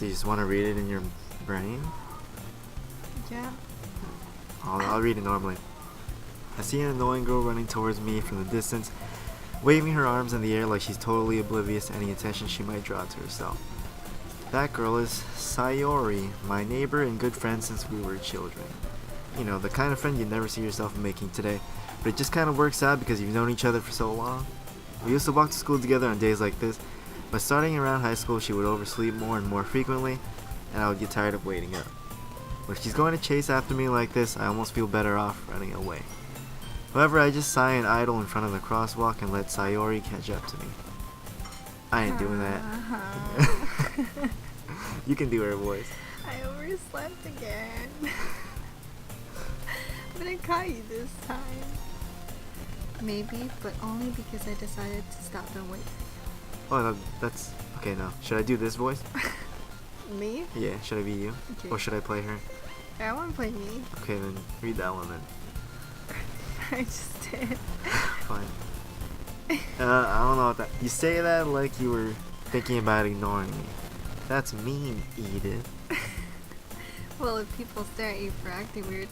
Do you just want to read it in your brain? Yeah. I'll read it normally. I see an annoying girl running towards me from the distance, waving her arms in the air like she's totally oblivious to any attention she might draw to herself. That girl is Sayori, my neighbor and good friend since we were children. You know, the kind of friend you never see yourself making today, but it just kind of works out because you've known each other for so long. We used to walk to school together on days like this, but starting around high school she would oversleep more and more frequently, and I would get tired of waiting up. But if she's going to chase after me like this, I almost feel better off running away. However, I just sigh and idle in front of the crosswalk and let Sayori catch up to me. I ain't doing that. You can do her voice. I overslept again. But I caught you this time. Maybe, but only because I decided to stop and wait. Oh, no, that's... Okay, no. Should I do this voice? Me? Yeah, should I be you? Okay. Or should I play her? I want to play me. Okay, then read that one then. I just did. Fine. I don't know what that... You say that like you were thinking about ignoring me. That's mean, Edith. Well, if people stare at you for acting weird,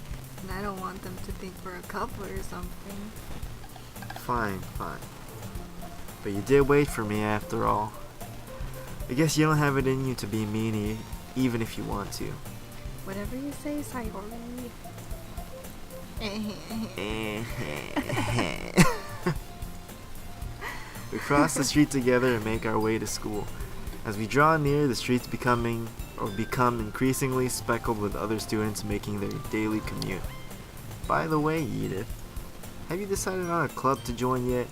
then I don't want them to think we're a couple or something. Fine. But you did wait for me after all. I guess you don't have it in you to be mean even if you want to. Whatever you say, Sayori. We cross the street together and make our way to school. As we draw near, the streets become increasingly speckled with other students making their daily commute. By the way, Edith, have you decided on a club to join yet?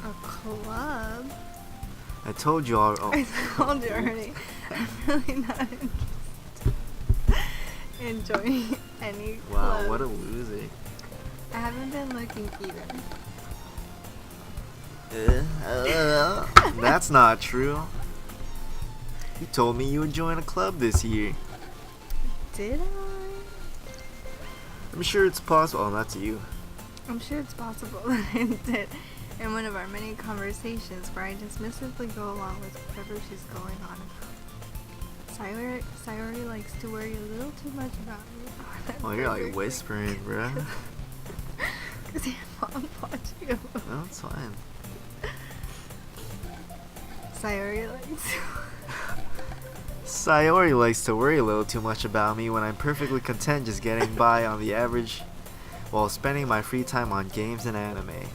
A club? I told you all. Oh. I told you already. I'm really not interested in joining any club. Wow, what a loser. I haven't been looking either. That's not true. You told me you would join a club this year. Did I? I'm sure it's possible. Oh, that's you. I'm sure it's possible that I did in one of our many conversations where I dismissively go along with whatever she's going on about. Sayori likes to worry a little too much about me. Oh, you're like whispering, bruh. Because your mom watched you. No, it's fine. Sayori likes to worry a little too much about me when I'm perfectly content just getting by on the average while spending my free time on games and anime.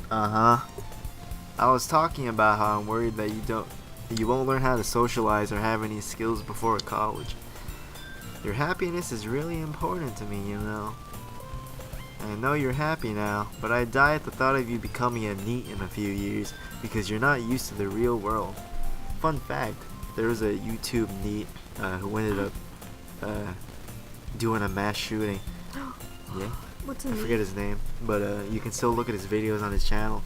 I was talking about how I'm worried that you won't learn how to socialize or have any skills before college. Your happiness is really important to me, you know. I know you're happy now, but I die at the thought of you becoming a NEET in a few years because you're not used to the real world. Fun fact, there was a YouTube NEET who ended up doing a mass shooting. Yeah, What's I forget his name, but you can still look at his videos on his channel,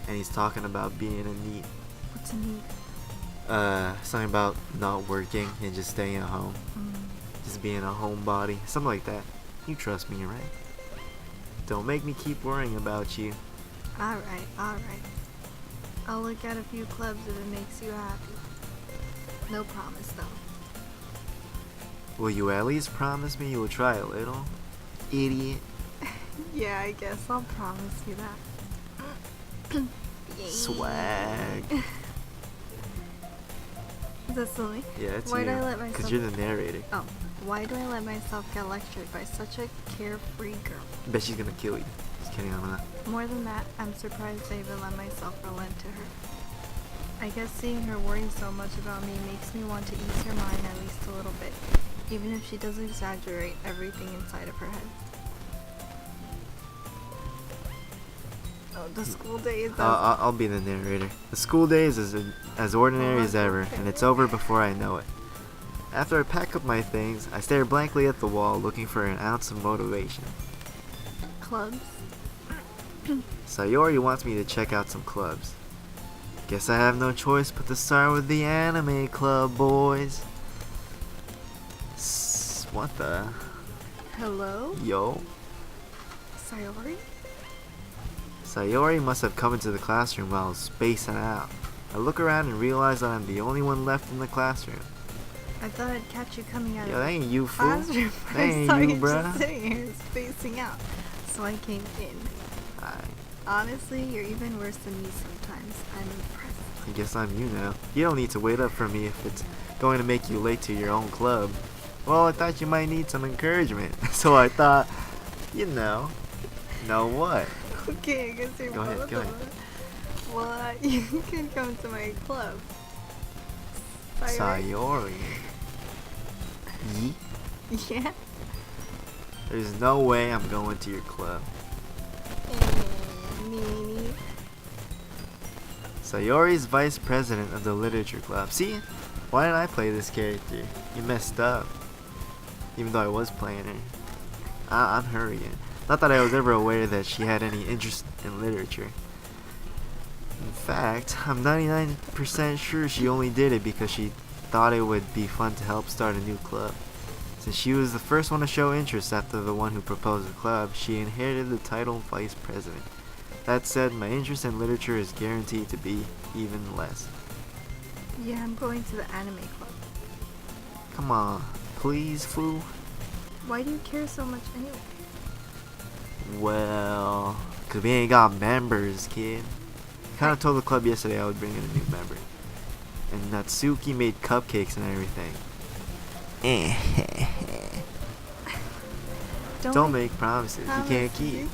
and he's talking about being a NEET. What's a NEET? Something about not working and just staying at home. Just being a homebody, something like that. You trust me, right? Don't make me keep worrying about you. Alright. I'll look at a few clubs if it makes you happy. No promise though. Will you at least promise me you will try a little? Idiot. Yeah, I guess I'll promise you that. Yay. Swag. Is that silly? Yeah, it's Why you. do I let myself... Because you're the narrator. Oh, why do I let myself get lectured by such a carefree girl? I bet she's gonna kill you. Just kidding, I'm not. More than that, I'm surprised I even let myself relent to her. I guess seeing her worry so much about me makes me want to ease her mind at least a little bit, even if she does exaggerate everything inside of her head. Oh, the school day is... I'll be the narrator. The school day is as ordinary as ever, and it's over before I know it. After I pack up my things, I stare blankly at the wall looking for an ounce of motivation. Clubs? Sayori wants me to check out some clubs. Guess I have no choice but to start with the anime club, boys. What the? Hello? Yo. Sayori? Sayori must have come into the classroom while I was spacing out. I look around and realize that I'm the only one left in the classroom. I thought I'd catch you coming out Yo, of that the ain't you, fool. classroom. That I ain't saw you, you bruh. just sitting here spacing out. So I came in. Honestly, you're even worse than me sometimes. I'm impressed. I guess I'm you now. You don't need to wait up for me if it's going to make you late to your own club. Well, I thought you might need some encouragement. So I thought, know what? Okay, I guess you're Go ahead, both go of ahead. us. Well, you can come to my club. Sayori. Ye? Yeah. There's no way I'm going to your club. Me. Sayori's vice president of the literature club. See? Why didn't I play this character? You messed up. Even though I was playing her. I'm her again. Not that I was ever aware that she had any interest in literature. In fact, I'm 99% sure she only did it because she thought it would be fun to help start a new club. Since she was the first one to show interest after the one who proposed the club, she inherited the title vice president. That said, my interest in literature is guaranteed to be even less. Yeah, I'm going to the anime club. Come on, please, fool. Why do you care so much anyway? Well, 'cause we ain't got members, kid. Kinda told the club yesterday I would bring in a new member. And Natsuki made cupcakes and everything. Don't make promises you can't keep.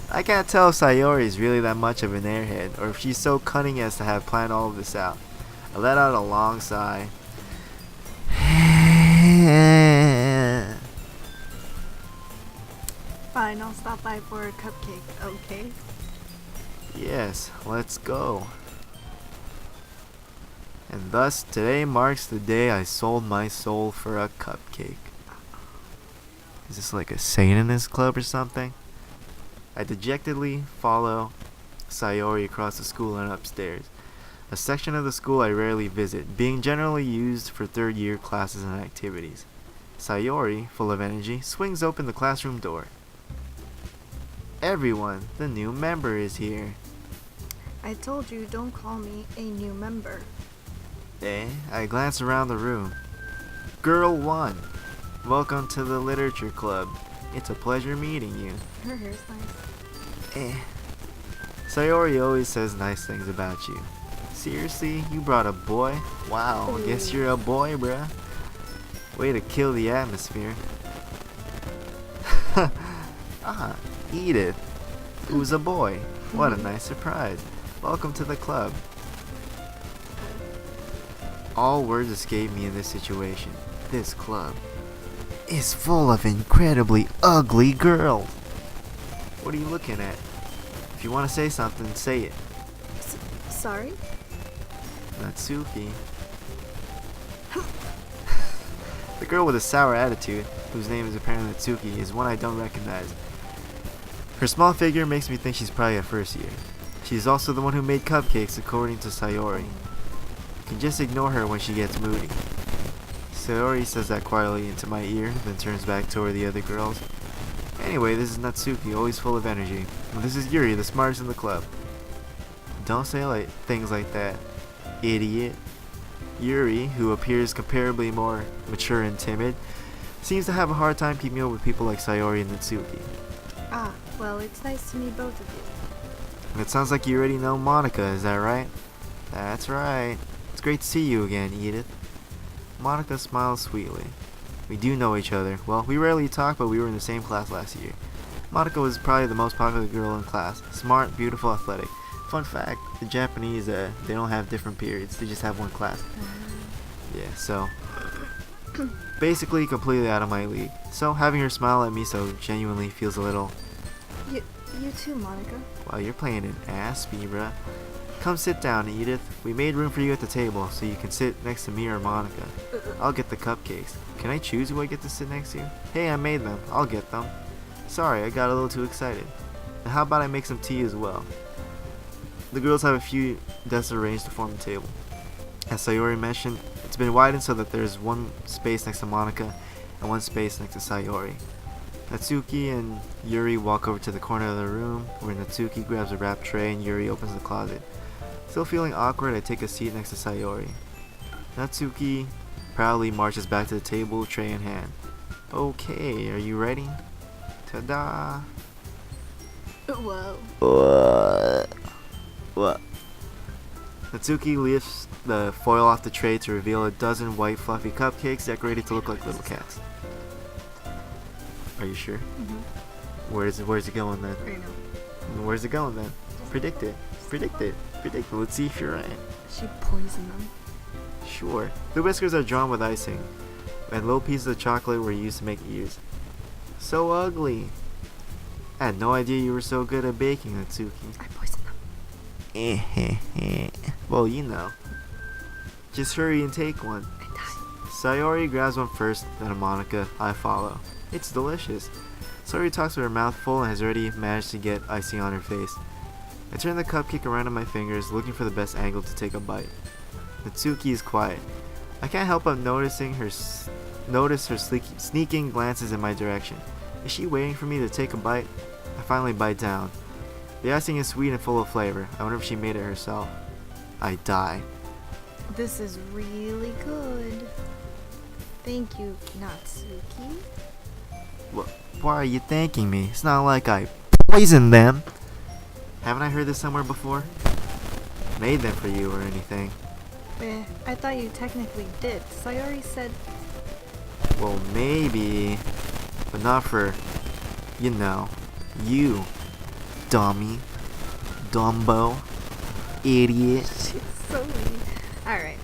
I can't tell if Sayori is really that much of an airhead, or if she's so cunning as to have planned all of this out. I let out a long sigh. Fine, I'll stop by for a cupcake, okay? Yes, let's go. And thus, today marks the day I sold my soul for a cupcake. Is this like a Satanist club or something? I dejectedly follow Sayori across the school and upstairs. A section of the school I rarely visit, being generally used for third-year classes and activities. Sayori, full of energy, swings open the classroom door. Everyone, the new member is here. I told you, don't call me a new member. I glance around the room. Girl 1, welcome to the literature club. It's a pleasure meeting you. Her hair's nice. Sayori always says nice things about you. Seriously, you brought a boy? Wow, I guess you're a boy, bruh. Way to kill the atmosphere. Edith, who's a boy. What a nice surprise. Welcome to the club. All words escape me in this situation. This club is full of incredibly ugly girls. What are you looking at? If you want to say something, say it. Sorry? Natsuki. The girl with a sour attitude, whose name is apparently Natsuki, is one I don't recognize. Her small figure makes me think she's probably a first year. She's also the one who made cupcakes, according to Sayori. You can just ignore her when she gets moody. Sayori says that quietly into my ear, then turns back toward the other girls. Anyway, this is Natsuki, always full of energy. And this is Yuri, the smartest in the club. Don't say things like that, idiot. Yuri, who appears comparably more mature and timid, seems to have a hard time keeping up with people like Sayori and Natsuki. Ah, well, it's nice to meet both of you. It sounds like you already know Monica, is that right? That's right. It's great to see you again, Edith. Monica smiles sweetly. We do know each other. Well, we rarely talk, but we were in the same class last year. Monica was probably the most popular girl in class. Smart, beautiful, athletic. Fun fact, the Japanese, they don't have different periods. They just have one class. Yeah, so... basically completely out of my league. So having her smile at me so genuinely feels a little... You too, Monica. Wow, you're playing an ass, bruh. Come sit down, Edith. We made room for you at the table, so you can sit next to me or Monica. I'll get the cupcakes. Can I choose who I get to sit next to? Hey, I made them. I'll get them. Sorry, I got a little too excited. And how about I make some tea as well? The girls have a few desks arranged to form a table. As Sayori mentioned, it's been widened so that there's one space next to Monica and one space next to Sayori. Natsuki and Yuri walk over to the corner of the room, where Natsuki grabs a wrap tray and Yuri opens the closet. Still feeling awkward, I take a seat next to Sayori. Natsuki proudly marches back to the table, tray in hand. Okay, are you ready? Ta-da! Whoa. What? Natsuki lifts the foil off the tray to reveal a dozen white fluffy cupcakes decorated to look like little cats. Are you sure? Mm-hmm. Where's it going then? Right now. Where's it going then? Predict it. Let's see if you're right. She poisoned them. Sure. The whiskers are drawn with icing, and little pieces of chocolate were used to make ears. So ugly. I had no idea you were so good at baking, Natsuki. I poisoned them. Well, you know. Just hurry and take one. I died. Sayori grabs one first, then a Monica. I follow. It's delicious. Sayori talks with her mouth full and has already managed to get icing on her face. I turn the cupcake around in my fingers, looking for the best angle to take a bite. Natsuki is quiet. I can't help but notice her sneaking glances in my direction. Is she waiting for me to take a bite? I finally bite down. The icing is sweet and full of flavor. I wonder if she made it herself. I die. This is really good. Thank you, Natsuki. Why are you thanking me? It's not like I poisoned them. Haven't I heard this somewhere before? Made them for you or anything. I thought you technically did. Sayori said... Well, maybe, but not for, you know, you, dummy, Dumbo, idiot. She's so mean. Alright.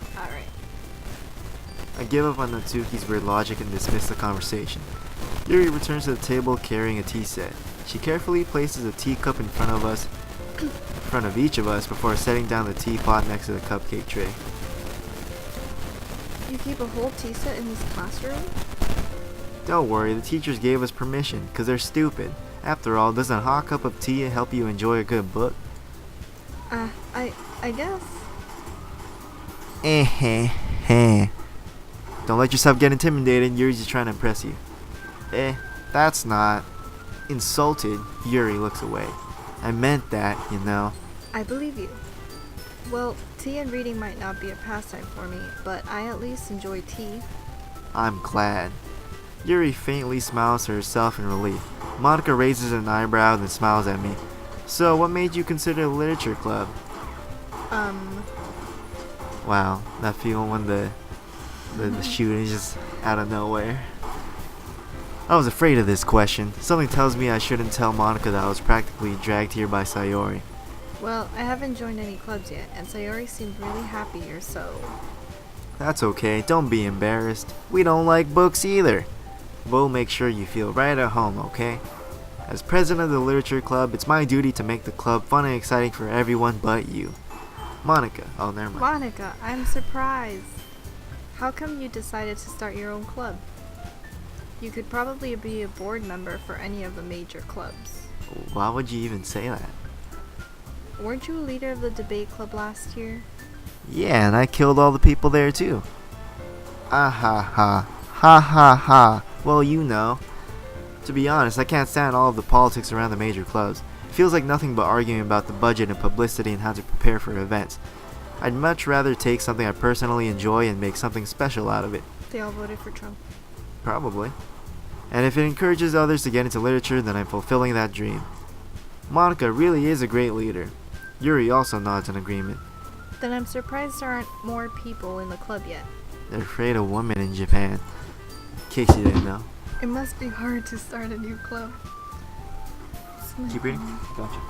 I give up on Natsuki's weird logic and dismiss the conversation. Yuri returns to the table carrying a tea set. She carefully places a teacup in front of each of us before setting down the teapot next to the cupcake tray. You keep a whole tea set in this classroom? Don't worry, the teachers gave us permission, 'cause they're stupid. After all, doesn't a hot cup of tea help you enjoy a good book? I guess. Don't let yourself get intimidated, Yuri's just trying to impress you. That's not. Insulted, Yuri looks away. I meant that, you know. I believe you. Well, tea and reading might not be a pastime for me, but I at least enjoy tea. I'm glad. Yuri faintly smiles to herself in relief. Monica raises an eyebrow and smiles at me. So, what made you consider a literature club? Wow, that feeling when the shooting is just out of nowhere. I was afraid of this question. Something tells me I shouldn't tell Monica that I was practically dragged here by Sayori. Well, I haven't joined any clubs yet, and Sayori seemed really happy here, so... That's okay, don't be embarrassed. We don't like books either. We'll make sure you feel right at home, okay? As president of the literature club, it's my duty to make the club fun and exciting for everyone but you. Monica. Oh, never mind. Monica, I'm surprised. How come you decided to start your own club? You could probably be a board member for any of the major clubs. Why would you even say that? Weren't you a leader of the debate club last year? Yeah, and I killed all the people there too. Ah ha ha. Ha ha ha. Well, you know. To be honest, I can't stand all of the politics around the major clubs. It feels like nothing but arguing about the budget and publicity and how to prepare for events. I'd much rather take something I personally enjoy and make something special out of it. They all voted for Trump. Probably. And if it encourages others to get into literature, then I'm fulfilling that dream. Monica really is a great leader. Yuri also nods in agreement. Then I'm surprised there aren't more people in the club yet. They're afraid of women in Japan. In case you didn't know. It must be hard to start a new club. Keep reading? Gotcha.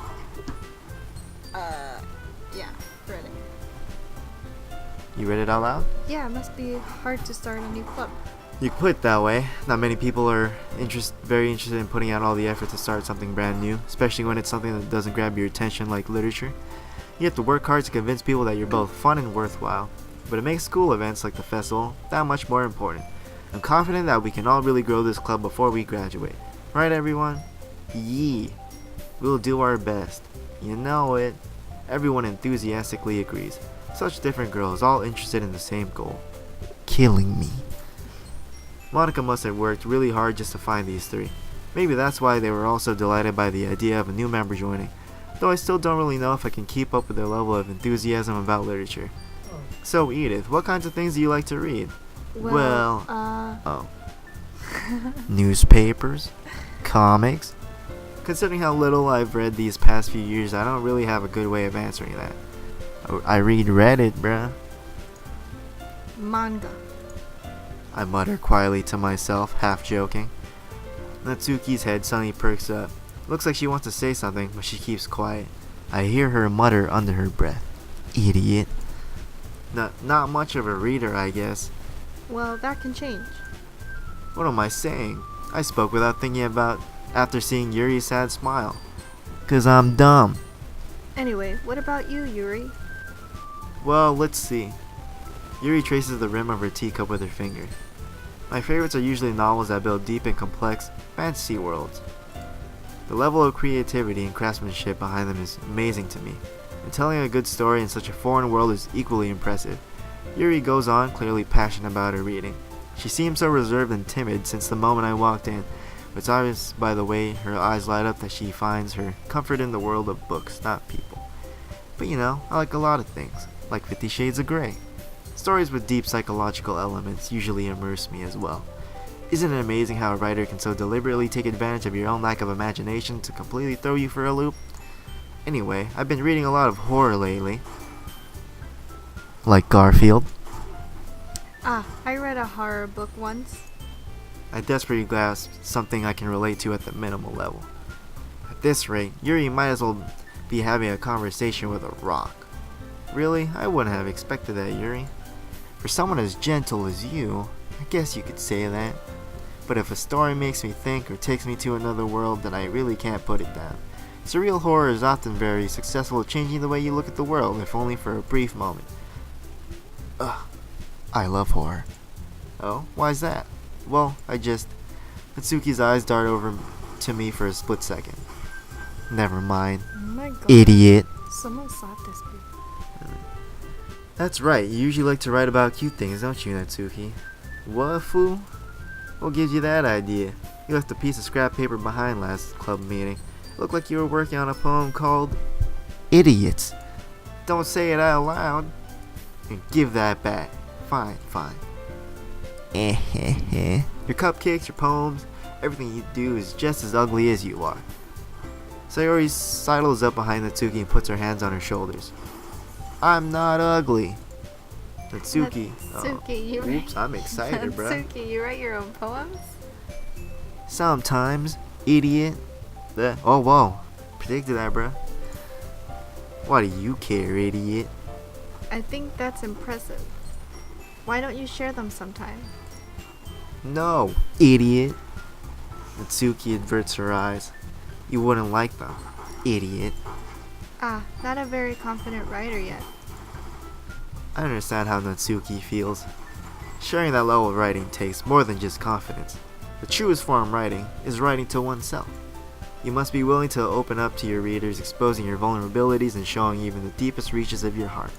Yeah, read it. You read it out loud? Yeah, it must be hard to start a new club. You can put it that way. Not many people are very interested in putting out all the effort to start something brand new, especially when it's something that doesn't grab your attention like literature. You have to work hard to convince people that you're both fun and worthwhile, but it makes school events like the festival that much more important. I'm confident that we can all really grow this club before we graduate. Right, everyone? Yee. We'll do our best. You know it. Everyone enthusiastically agrees. Such different girls, all interested in the same goal. Killing me. Monica must have worked really hard just to find these three. Maybe that's why they were all so delighted by the idea of a new member joining. though I still don't really know if I can keep up with their level of enthusiasm about literature. So, Edith, what kinds of things do you like to read? Oh. Newspapers? Comics? Considering how little I've read these past few years, I don't really have a good way of answering that. I read Reddit, bruh. Manga. I mutter quietly to myself, half joking. Natsuki's head suddenly perks up. Looks like she wants to say something, but she keeps quiet. I hear her mutter under her breath. Idiot. Not much of a reader, I guess. Well, that can change. What am I saying? I spoke without thinking about after seeing Yuri's sad smile. 'Cause I'm dumb. Anyway, what about you, Yuri? Well, let's see. Yuri traces the rim of her teacup with her finger. My favorites are usually novels that build deep and complex fantasy worlds. The level of creativity and craftsmanship behind them is amazing to me, and telling a good story in such a foreign world is equally impressive. Yuri goes on, clearly passionate about her reading. She seemed so reserved and timid since the moment I walked in, but it's obvious by the way her eyes light up that she finds her comfort in the world of books, not people. But you know, I like a lot of things, like 50 Shades of Grey. Stories with deep psychological elements usually immerse me as well. Isn't it amazing how a writer can so deliberately take advantage of your own lack of imagination to completely throw you for a loop? Anyway, I've been reading a lot of horror lately. Like Garfield. I read a horror book once. I desperately grasped something I can relate to at the minimal level. At this rate, Yuri might as well be having a conversation with a rock. Really? I wouldn't have expected that, Yuri. For someone as gentle as you, I guess you could say that. But if a story makes me think or takes me to another world, then I really can't put it down. Surreal horror is often very successful at changing the way you look at the world, if only for a brief moment. Ugh. I love horror. Oh, why's that? Well, Natsuki's eyes dart over to me for a split second. Never mind. Oh my god. Idiot. Someone slapped this bitch. That's right, you usually like to write about cute things, don't you, Natsuki? What, fool? What gives you that idea? You left a piece of scrap paper behind last club meeting. It looked like you were working on a poem called Idiots. Don't say it out loud. And give that back. Fine. Your cupcakes, your poems, everything you do is just as ugly as you are. Sayori sidles up behind Natsuki and puts her hands on her shoulders. I'm not ugly. Natsuki. You Oops, I'm excited, bruh. Natsuki, you write your own poems? Sometimes, idiot. Oh, whoa. Predicted that, bruh. Why do you care, idiot? I think that's impressive. Why don't you share them sometime? No, idiot. Natsuki averts her eyes. You wouldn't like them, idiot. Not a very confident writer yet. I understand how Natsuki feels. Sharing that level of writing takes more than just confidence. The truest form of writing is writing to oneself. You must be willing to open up to your readers, exposing your vulnerabilities and showing even the deepest reaches of your heart.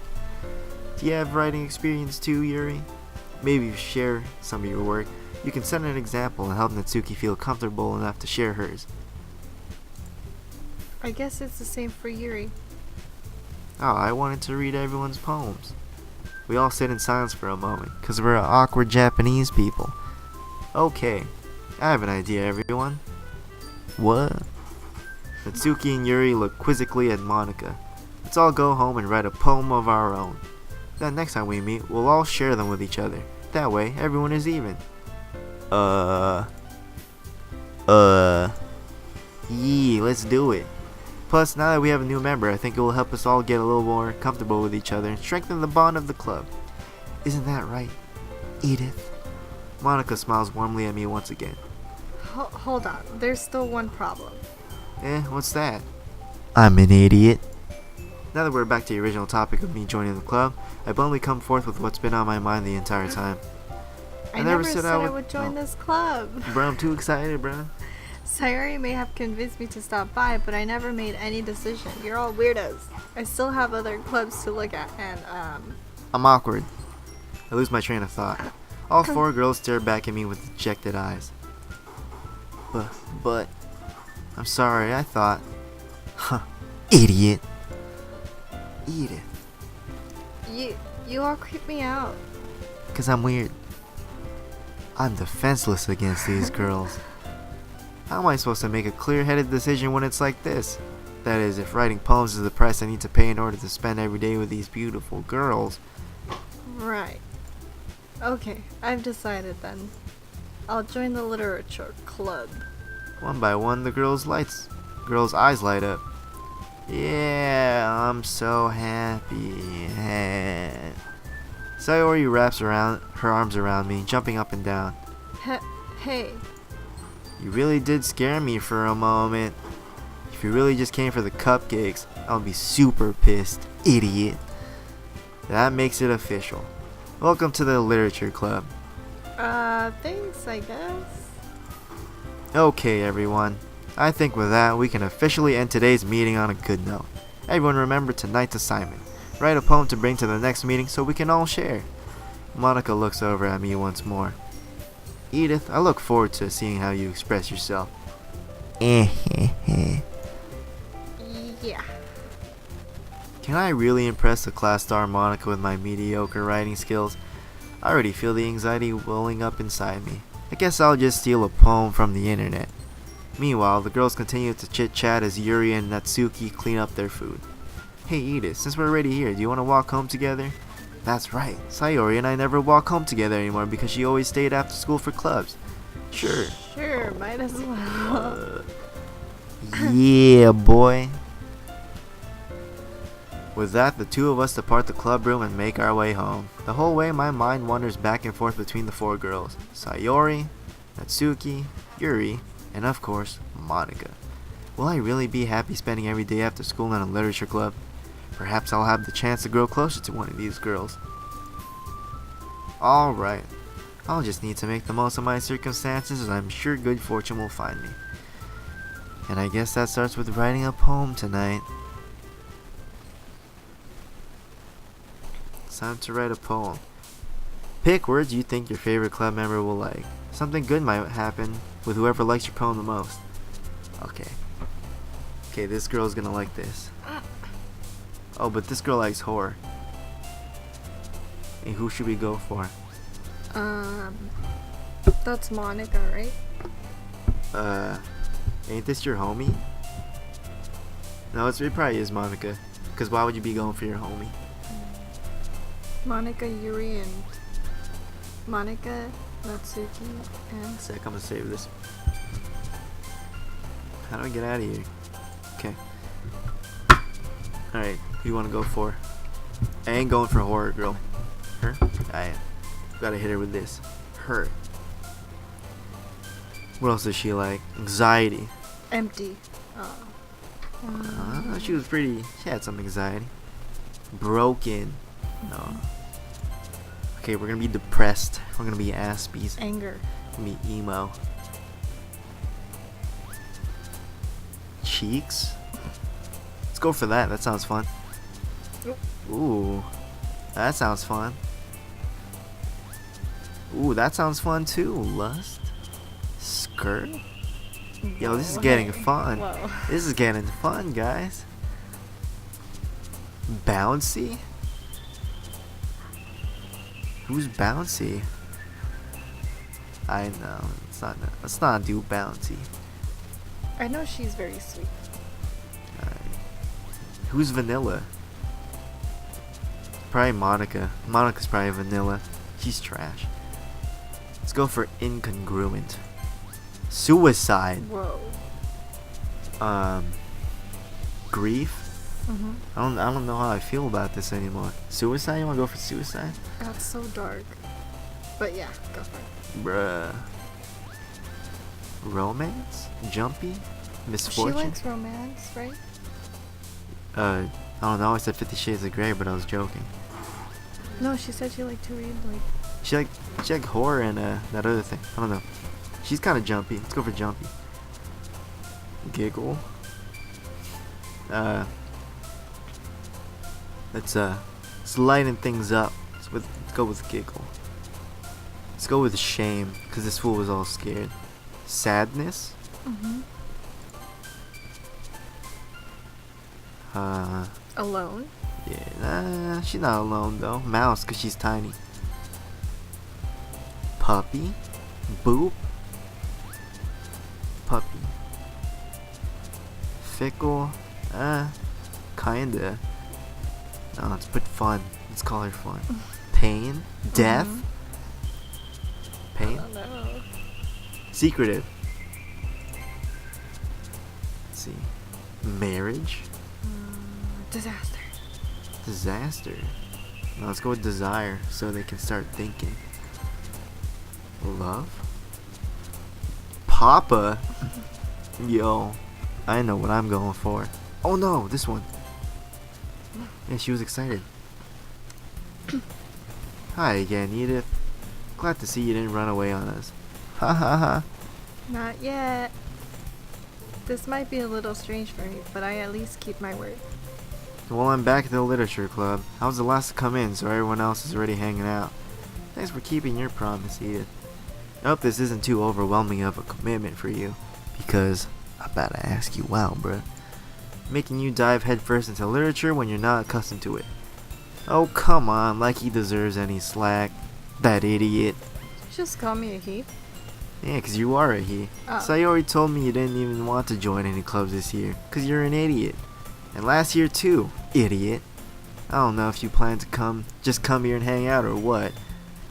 Do you have writing experience too, Yuri? Maybe if you share some of your work, you can set an example and help Natsuki feel comfortable enough to share hers. I guess it's the same for Yuri. Oh, I wanted to read everyone's poems. We all sit in silence for a moment, because we're awkward Japanese people. Okay, I have an idea, everyone. What? Natsuki and Yuri look quizzically at Monica. Let's all go home and write a poem of our own. Then next time we meet, we'll all share them with each other. That way, everyone is even. Let's do it. Plus, now that we have a new member, I think it will help us all get a little more comfortable with each other and strengthen the bond of the club. Isn't that right, Edith? Monica smiles warmly at me once again. Hold on, there's still one problem. What's that? I'm an idiot. Now that we're back to the original topic of me joining the club, I bluntly come forth with what's been on my mind the entire time. I never said I would join this club. Bro, I'm too excited, bro. Sayori may have convinced me to stop by, but I never made any decision. You're all weirdos. I still have other clubs to look at, and, I'm awkward. I lose my train of thought. All four girls stare back at me with dejected eyes. But, I'm sorry, I thought... idiot. Edith. You all creep me out. Because I'm weird. I'm defenseless against these girls. How am I supposed to make a clear-headed decision when it's like this? That is, if writing poems is the price I need to pay in order to spend every day with these beautiful girls. Right. Okay, I've decided then. I'll join the literature club. One by one, the girls' eyes light up. Yeah, I'm so happy. Sayori wraps around her arms around me, jumping up and down. Hey. You really did scare me for a moment. If you really just came for the cupcakes, I'll be super pissed, idiot. That makes it official. Welcome to the literature club. Thanks, I guess. Okay, everyone. I think with that, we can officially end today's meeting on a good note. Everyone remember tonight's assignment. Write a poem to bring to the next meeting so we can all share. Monica looks over at me once more. Edith, I look forward to seeing how you express yourself. Yeah. Can I really impress the class star Monica with my mediocre writing skills? I already feel the anxiety welling up inside me. I guess I'll just steal a poem from the internet. Meanwhile, the girls continue to chit-chat as Yuri and Natsuki clean up their food. Hey Edith, since we're already here, do you want to walk home together? That's right, Sayori and I never walk home together anymore because she always stayed after school for clubs. Sure. Sure, might as well. Yeah, boy. With that, the two of us depart the club room and make our way home. The whole way, my mind wanders back and forth between the four girls. Sayori, Natsuki, Yuri, and of course, Monica. Will I really be happy spending every day after school in a literature club? Perhaps I'll have the chance to grow closer to one of these girls. Alright, I'll just need to make the most of my circumstances and I'm sure good fortune will find me. And I guess that starts with writing a poem tonight. It's time to write a poem. Pick words you think your favorite club member will like. Something good might happen with whoever likes your poem the most. Okay, this girl's gonna like this. Oh, but this girl likes horror. Hey, who should we go for? That's Monica, right? Ain't this your homie? No, it probably is Monica. Because why would you be going for your homie? Monica, Yuri, and Monica, Natsuki, and... Sec, I'm gonna save this. How do I get out of here? Okay. Alright, who you wanna go for? I ain't going for horror, girl. Her? I gotta hit her with this. Her. What else does she like? Anxiety. Empty. She was pretty. She had some anxiety. Broken. No. Okay, we're gonna be depressed. We're gonna be aspies. Anger. We're gonna be emo. Cheeks? Let's go for that. That sounds fun. Ooh. That sounds fun. Ooh, that sounds fun too. Lust. Skirt. Yo, this is getting fun. Whoa. This is getting fun, guys. Bouncy? Who's bouncy? I know. Let's not do bouncy. I know she's very sweet. Alright. Who's vanilla? Probably Monica. Monica's probably vanilla. She's trash. Let's go for incongruent. Suicide. Whoa. Grief. Mhm. I don't know how I feel about this anymore. Suicide? You wanna go for suicide? That's so dark. But yeah, go for it. Bruh. Romance? Jumpy? Misfortune? She likes romance, right? I don't know. I said 50 Shades of Grey, but I was joking. No, she said she liked to read like. She liked horror and that other thing. I don't know. She's kind of jumpy. Let's go for jumpy. Giggle. Let's lighten things up. Let's go with giggle. Let's go with shame, cause this fool was all scared. Sadness. Mhm. Uh, Alone? yeah, she's not alone though. Mouse, cause she's tiny. Puppy? Boop? Puppy. Fickle? Kinda. No, let's put fun. Let's call her fun. Pain? Death? Pain? I don't know. Secretive. Let's see. Marriage? Disaster. Disaster. Now let's go with desire so they can start thinking. Love? Papa? Yo, I know what I'm going for. Oh no, this one. Yeah, she was excited. Hi again, Edith. Glad to see you didn't run away on us. Ha ha ha. Not yet. This might be a little strange for me, but I at least keep my word. Well, I'm back at the literature club. I was the last to come in, so everyone else is already hanging out. Thanks for keeping your promise, Edith. I hope this isn't too overwhelming of a commitment for you, because I'm about to ask you out, bruh. Making you dive headfirst into literature when you're not accustomed to it. Oh, come on, like he deserves any slack. That idiot. Just call me a he. Yeah, 'cause you are a he. Oh. Sayori told me you didn't even want to join any clubs this year, 'cause you're an idiot. And last year too, idiot. I don't know if you plan to just come here and hang out or what,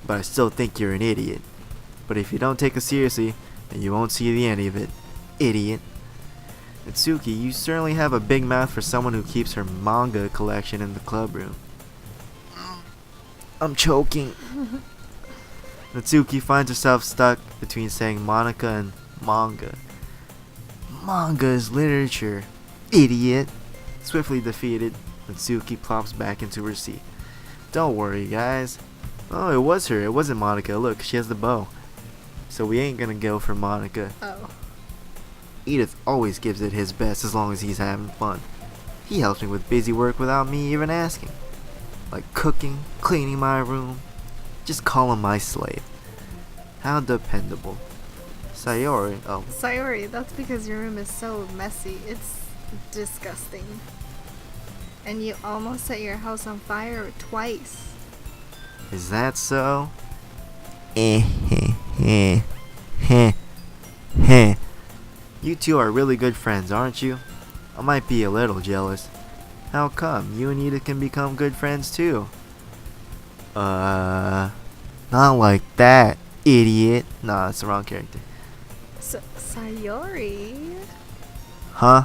but I still think you're an idiot. But if you don't take us seriously, then you won't see the end of it. Idiot. Natsuki, you certainly have a big mouth for someone who keeps her manga collection in the club room. I'm choking. Natsuki finds herself stuck between saying Monica and manga. Manga is literature. Idiot. Swiftly defeated, Natsuki plops back into her seat. Don't worry, guys. Oh, it was her. It wasn't Monica. Look, she has the bow. So we ain't gonna go for Monica. Oh. Edith always gives it his best as long as he's having fun. He helps me with busy work without me even asking. Like cooking, cleaning my room. Just call him my slave. How dependable. Sayori, oh. Sayori, that's because your room is so messy. It's disgusting. And you almost set your house on fire twice. Is that so? You two are really good friends, aren't you? I might be a little jealous. How come? You and Edith can become good friends too. Not like that, idiot. Nah, that's the wrong character. Sayori? Huh?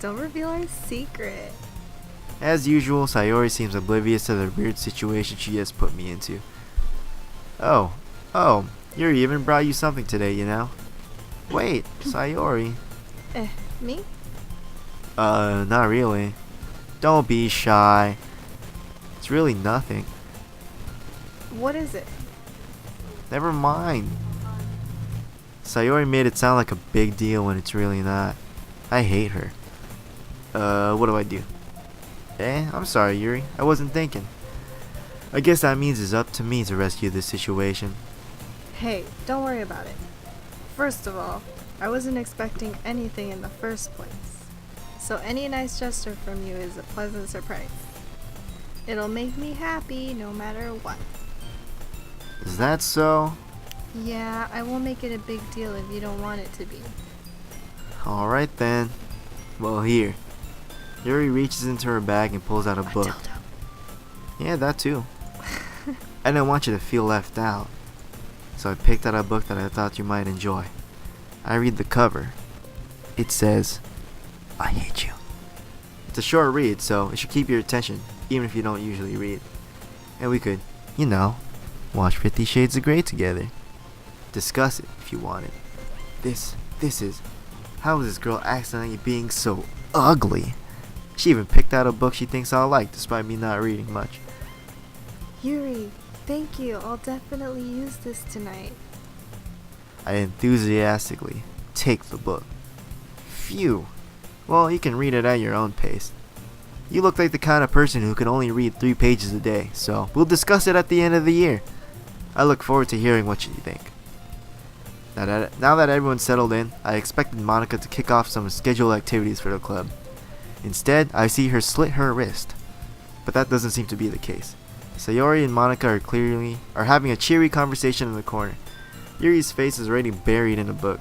Don't reveal our secret. As usual, Sayori seems oblivious to the weird situation she just put me into. Oh, Yuri even brought you something today, you know? Wait, Sayori. Me? Not really. Don't be shy. It's really nothing. What is it? Never mind. Sayori made it sound like a big deal when it's really not. I hate her. What do? I'm sorry, Yuri. I wasn't thinking. I guess that means it's up to me to rescue this situation. Hey, don't worry about it. First of all, I wasn't expecting anything in the first place. So any nice gesture from you is a pleasant surprise. It'll make me happy no matter what. Is that so? Yeah, I won't make it a big deal if you don't want it to be. Alright then. Well, here. Yuri reaches into her bag and pulls out a book. Dildo. Yeah, that too. I didn't want you to feel left out. So I picked out a book that I thought you might enjoy. I read the cover. It says, I hate you. It's a short read, so it should keep your attention, even if you don't usually read. And we could, watch 50 Shades of Grey together. Discuss it if you wanted. This is, how is this girl accidentally being so ugly? She even picked out a book she thinks I'll like, despite me not reading much. Yuri, thank you. I'll definitely use this tonight. I enthusiastically take the book. Phew. Well, you can read it at your own pace. You look like the kind of person who can only read 3 pages a day, so we'll discuss it at the end of the year. I look forward to hearing what you think. Now that everyone's settled in, I expected Monica to kick off some scheduled activities for the club. Instead, I see her slit her wrist. But that doesn't seem to be the case. Sayori and Monica are having a cheery conversation in the corner. Yuri's face is already buried in a book.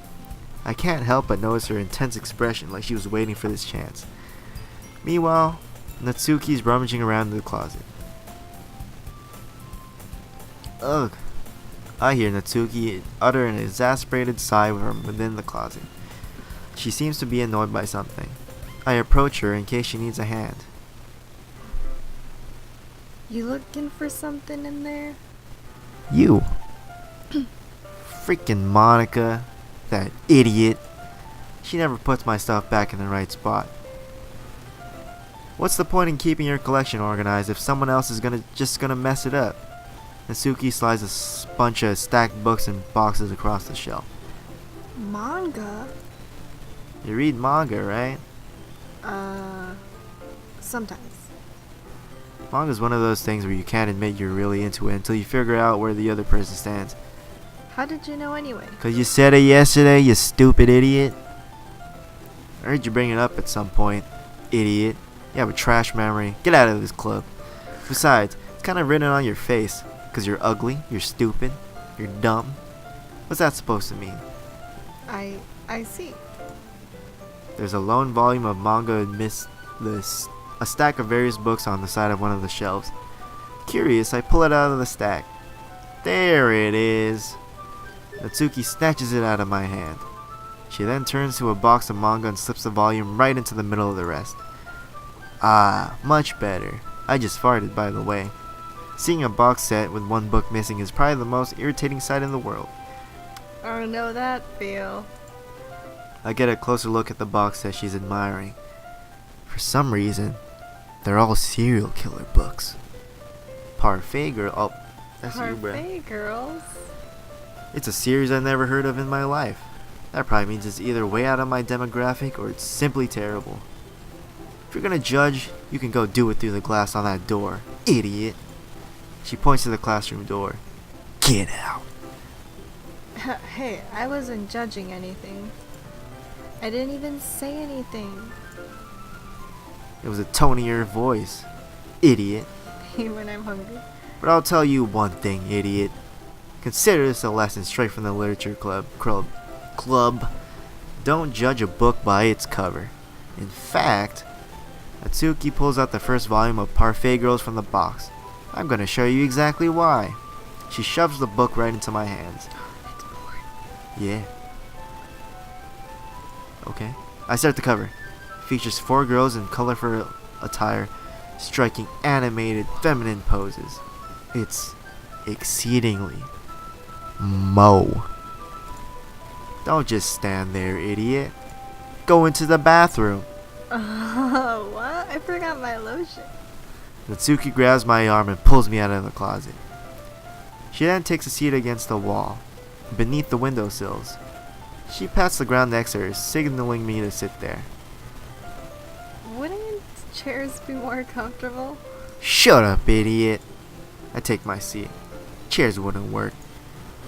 I can't help but notice her intense expression, like she was waiting for this chance. Meanwhile, Natsuki's rummaging around in the closet. Ugh. I hear Natsuki utter an exasperated sigh from within the closet. She seems to be annoyed by something. I approach her in case she needs a hand. You looking for something in there? You. Freaking Monica. That idiot. She never puts my stuff back in the right spot. What's the point in keeping your collection organized if someone else is just gonna mess it up? Natsuki slides a bunch of stacked books and boxes across the shelf. Manga? You read manga, right? Sometimes. Manga's one of those things where you can't admit you're really into it until you figure out where the other person stands. How did you know anyway? 'Cause you said it yesterday, you stupid idiot. I heard you bring it up at some point, idiot. You have a trash memory. Get out of this club. Besides, it's kind of written on your face. 'Cause you're ugly, you're stupid, you're dumb. What's that supposed to mean? I see. There's a lone volume of manga amidst a stack of various books on the side of one of the shelves. Curious, I pull it out of the stack. There it is. Natsuki snatches it out of my hand. She then turns to a box of manga and slips the volume right into the middle of the rest. Ah, much better. I just farted, by the way. Seeing a box set with one book missing is probably the most irritating sight in the world. Oh, know that feel. I get a closer look at the box set she's admiring. For some reason, they're all serial killer books. Parfait Girl. Oh, that's you, bro. Parfait Girls? It's a series I've never heard of in my life. That probably means it's either way out of my demographic or it's simply terrible. If you're gonna judge, you can go do it through the glass on that door, idiot. She points to the classroom door. Get out. Hey, I wasn't judging anything. I didn't even say anything. It was a tone in your voice, idiot. When I'm hungry. But I'll tell you one thing, idiot. Consider this a lesson straight from the literature club. Don't judge a book by its cover. In fact, Atsuki pulls out the first volume of Parfait Girls from the box. I'm gonna show you exactly why. She shoves the book right into my hands. It's bored. Yeah. Okay. I start the cover. Features 4 girls in colorful attire, striking animated feminine poses. It's exceedingly Mo. Don't just stand there, idiot. Go into the bathroom. What? I forgot my lotion. Natsuki grabs my arm and pulls me out of the closet. She then takes a seat against the wall, beneath the windowsills. She pats the ground next to her, signaling me to sit there. Wouldn't chairs be more comfortable? Shut up, idiot. I take my seat. Chairs wouldn't work.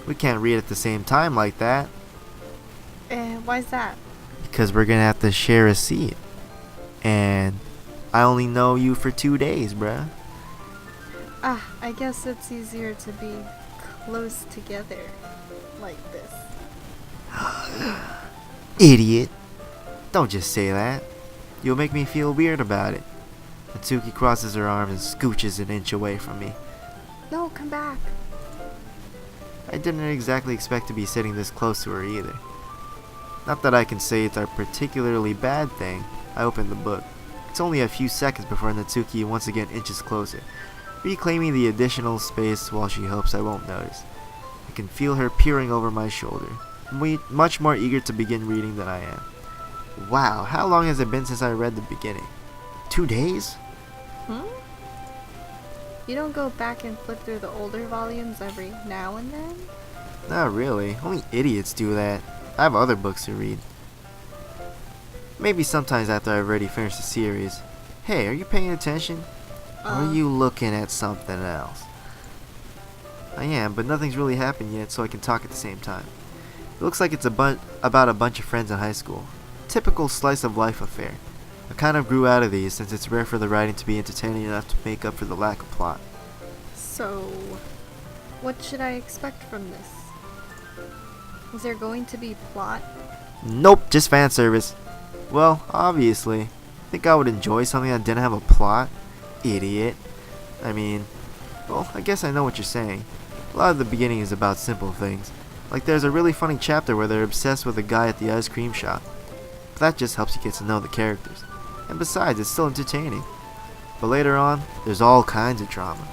We can't read at the same time like that. Why's that? Because we're gonna have to share a seat. And I only know you for 2 days, bruh. I guess it's easier to be close together like this. Idiot. Don't just say that. You'll make me feel weird about it. Natsuki crosses her arms and scooches an inch away from me. No, come back. I didn't exactly expect to be sitting this close to her either. Not that I can say it's a particularly bad thing. I open the book. It's only a few seconds before Natsuki once again inches closer, reclaiming the additional space while she hopes I won't notice. I can feel her peering over my shoulder, much more eager to begin reading than I am. Wow, how long has it been since I read the beginning? 2 days? You don't go back and flip through the older volumes every now and then? Not really. Only idiots do that. I have other books to read. Maybe sometimes after I've already finished the series. Hey, are you paying attention? Or are you looking at something else? I am, but nothing's really happened yet, so I can talk at the same time. It looks like it's about a bunch of friends in high school. Typical slice of life affair. I kind of grew out of these since it's rare for the writing to be entertaining enough to make up for the lack of plot. So, what should I expect from this? Is there going to be plot? Nope, just fan service. Well, obviously. Think I would enjoy something that didn't have a plot? Idiot. I mean, well, I guess I know what you're saying. A lot of the beginning is about simple things. Like there's a really funny chapter where they're obsessed with a guy at the ice cream shop. But that just helps you get to know the characters. And besides, it's still entertaining. But later on, there's all kinds of drama.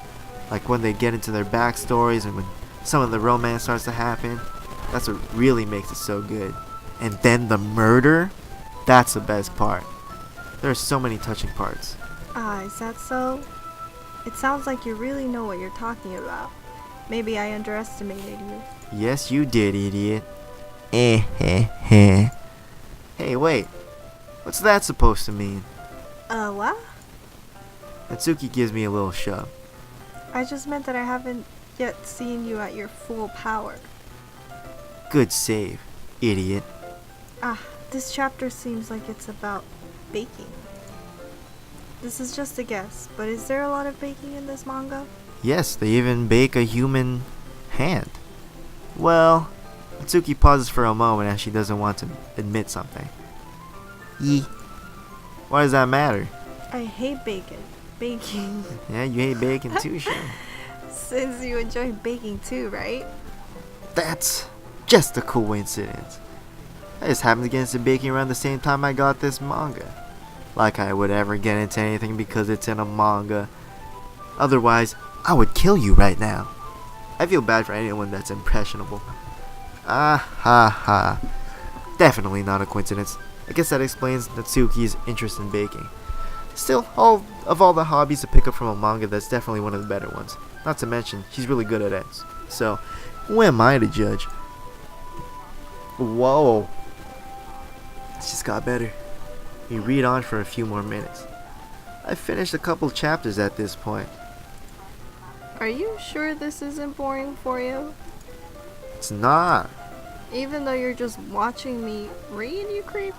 Like when they get into their backstories and when some of the romance starts to happen. That's what really makes it so good. And then the murder? That's the best part. There are so many touching parts. Is that so? It sounds like you really know what you're talking about. Maybe I underestimated you. Yes, you did, idiot. Hey, wait. What's that supposed to mean? What? Natsuki gives me a little shove. I just meant that I haven't yet seen you at your full power. Good save, idiot. This chapter seems like it's about baking. This is just a guess, but is there a lot of baking in this manga? Yes, they even bake a human hand. Well, Natsuki pauses for a moment as she doesn't want to admit something. Yee. Why does that matter? I hate bacon. Baking. Yeah, you hate bacon too, sure. Since you enjoy baking too, right? That's just a coincidence. I just happened to get into baking around the same time I got this manga. Like I would ever get into anything because it's in a manga. Otherwise, I would kill you right now. I feel bad for anyone that's impressionable. Definitely not a coincidence. I guess that explains Natsuki's interest in baking. Still, all the hobbies to pick up from a manga, that's definitely one of the better ones. Not to mention, she's really good at it. So, who am I to judge? Whoa. It's just got better. We read on for a few more minutes. I've finished a couple chapters at this point. Are you sure this isn't boring for you? It's not. Even though you're just watching me read, you creep?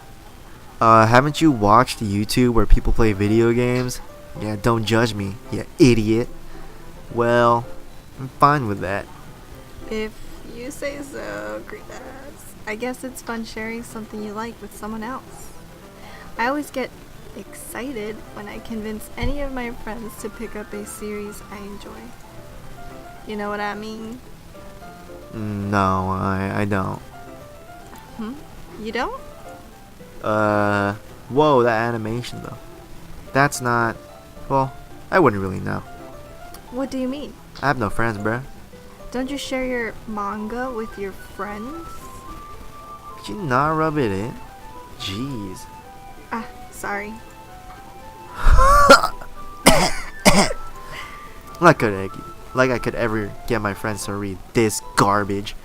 Haven't you watched YouTube where people play video games? Yeah, don't judge me, you idiot. Well, I'm fine with that. If you say so, creep ass. I guess it's fun sharing something you like with someone else. I always get excited when I convince any of my friends to pick up a series I enjoy. You know what I mean? No, I don't. You don't? Whoa, that animation though. That's not, well, I wouldn't really know. What do you mean? I have no friends, bruh. Don't you share your manga with your friends? Could you not rub it in? Jeez. Sorry. Like I could ever get my friends to read this garbage.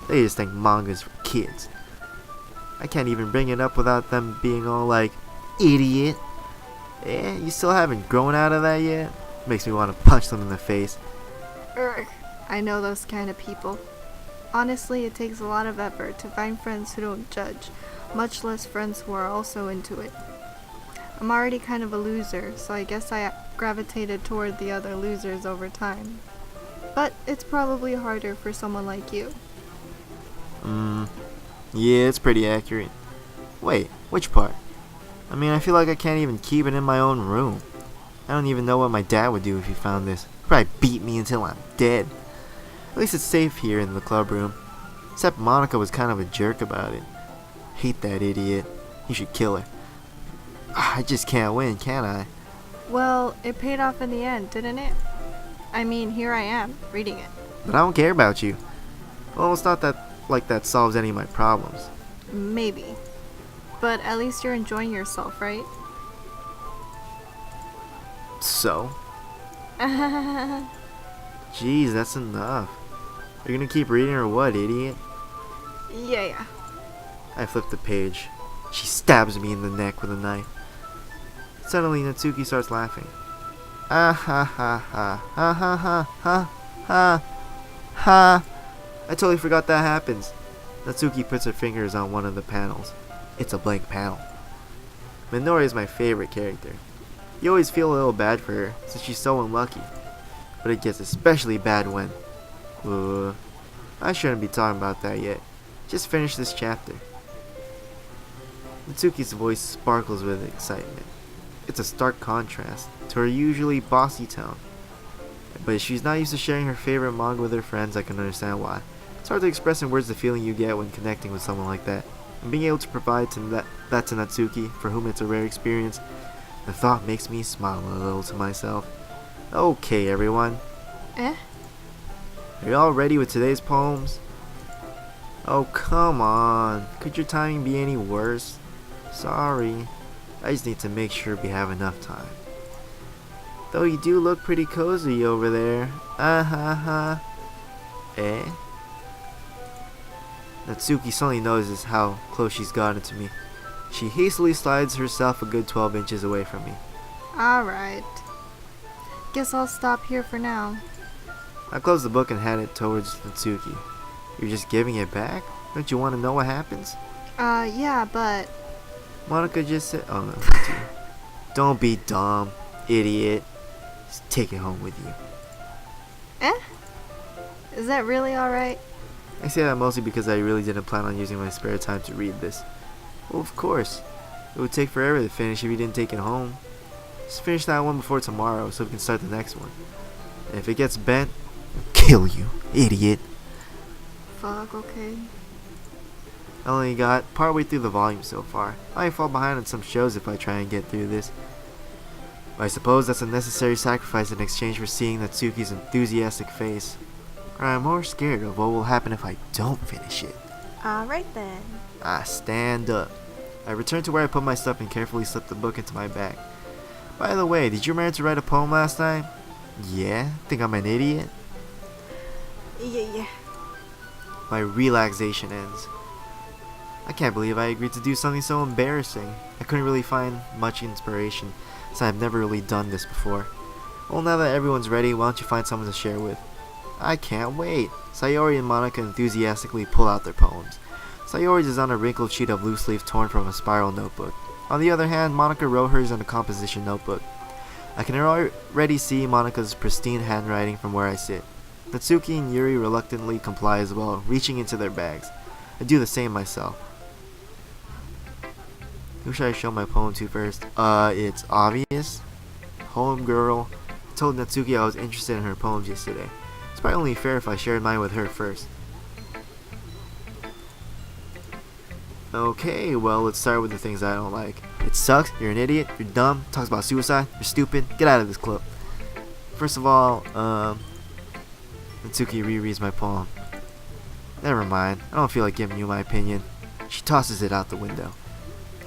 They just think manga's for kids. I can't even bring it up without them being all like, idiot. You still haven't grown out of that yet? Makes me want to punch them in the face. Ugh, I know those kind of people. Honestly, it takes a lot of effort to find friends who don't judge, much less friends who are also into it. I'm already kind of a loser, so I guess I gravitated toward the other losers over time. But it's probably harder for someone like you. Yeah, it's pretty accurate. Wait, which part? I mean, I feel like I can't even keep it in my own room. I don't even know what my dad would do if he found this. He'd probably beat me until I'm dead. At least it's safe here in the club room. Except Monica was kind of a jerk about it. Hate that idiot. You should kill her. I just can't win, can I? Well, it paid off in the end, didn't it? I mean, here I am, reading it. But I don't care about you. Well, it's not that like that solves any of my problems. Maybe. But at least you're enjoying yourself, right? So? Jeez, that's enough. Are you gonna keep reading or what, idiot? Yeah. I flip the page. She stabs me in the neck with a knife. Suddenly, Natsuki starts laughing. Ha ha ha ha ha ha ha ha ha. I totally forgot that happens. Natsuki puts her fingers on one of the panels. It's a blank panel. Minori is my favorite character. You always feel a little bad for her, since she's so unlucky. But it gets especially bad when... I shouldn't be talking about that yet. Just finish this chapter. Natsuki's voice sparkles with excitement. It's a stark contrast to her usually bossy tone. But if she's not used to sharing her favorite manga with her friends, I can understand why. It's hard to express in words the feeling you get when connecting with someone like that. And being able to provide that to Natsuki, for whom it's a rare experience, the thought makes me smile a little to myself. Okay, everyone. Are you all ready with today's poems? Oh, come on. Could your timing be any worse? Sorry. I just need to make sure we have enough time. Though you do look pretty cozy over there. Natsuki suddenly notices how close she's gotten to me. She hastily slides herself a good 12 inches away from me. Alright. Guess I'll stop here for now. I close the book and hand it towards Natsuki. You're just giving it back? Don't you want to know what happens? Yeah, but... Monika just said... Oh, no. Don't be dumb, idiot. Just take it home with you. Is that really alright? I say that mostly because I really didn't plan on using my spare time to read this. Well, of course. It would take forever to finish if you didn't take it home. Just finish that one before tomorrow so we can start the next one. And if it gets bent, I'll kill you, idiot. Fuck, okay. I only got partway through the volume so far. I might fall behind on some shows if I try and get through this. But I suppose that's a necessary sacrifice in exchange for seeing Natsuki's enthusiastic face. Or I'm more scared of what will happen if I don't finish it. Alright then. I stand up. I return to where I put my stuff and carefully slip the book into my bag. By the way, did you manage to write a poem last night? Yeah? Think I'm an idiot? Yeah. My relaxation ends. I can't believe I agreed to do something so embarrassing. I couldn't really find much inspiration, since I've never really done this before. Well, now that everyone's ready, why don't you find someone to share with? I can't wait. Sayori and Monika enthusiastically pull out their poems. Sayori's is on a wrinkled sheet of loose leaf torn from a spiral notebook. On the other hand, Monika wrote hers in a composition notebook. I can already see Monika's pristine handwriting from where I sit. Natsuki and Yuri reluctantly comply as well, reaching into their bags. I do the same myself. Who should I show my poem to first? It's obvious. Homegirl. I told Natsuki I was interested in her poems yesterday. It's probably only fair if I shared mine with her first. Okay, well, let's start with the things I don't like. It sucks, you're an idiot, you're dumb, talks about suicide, you're stupid, get out of this club. First of all, Natsuki rereads my poem. Never mind, I don't feel like giving you my opinion. She tosses it out the window.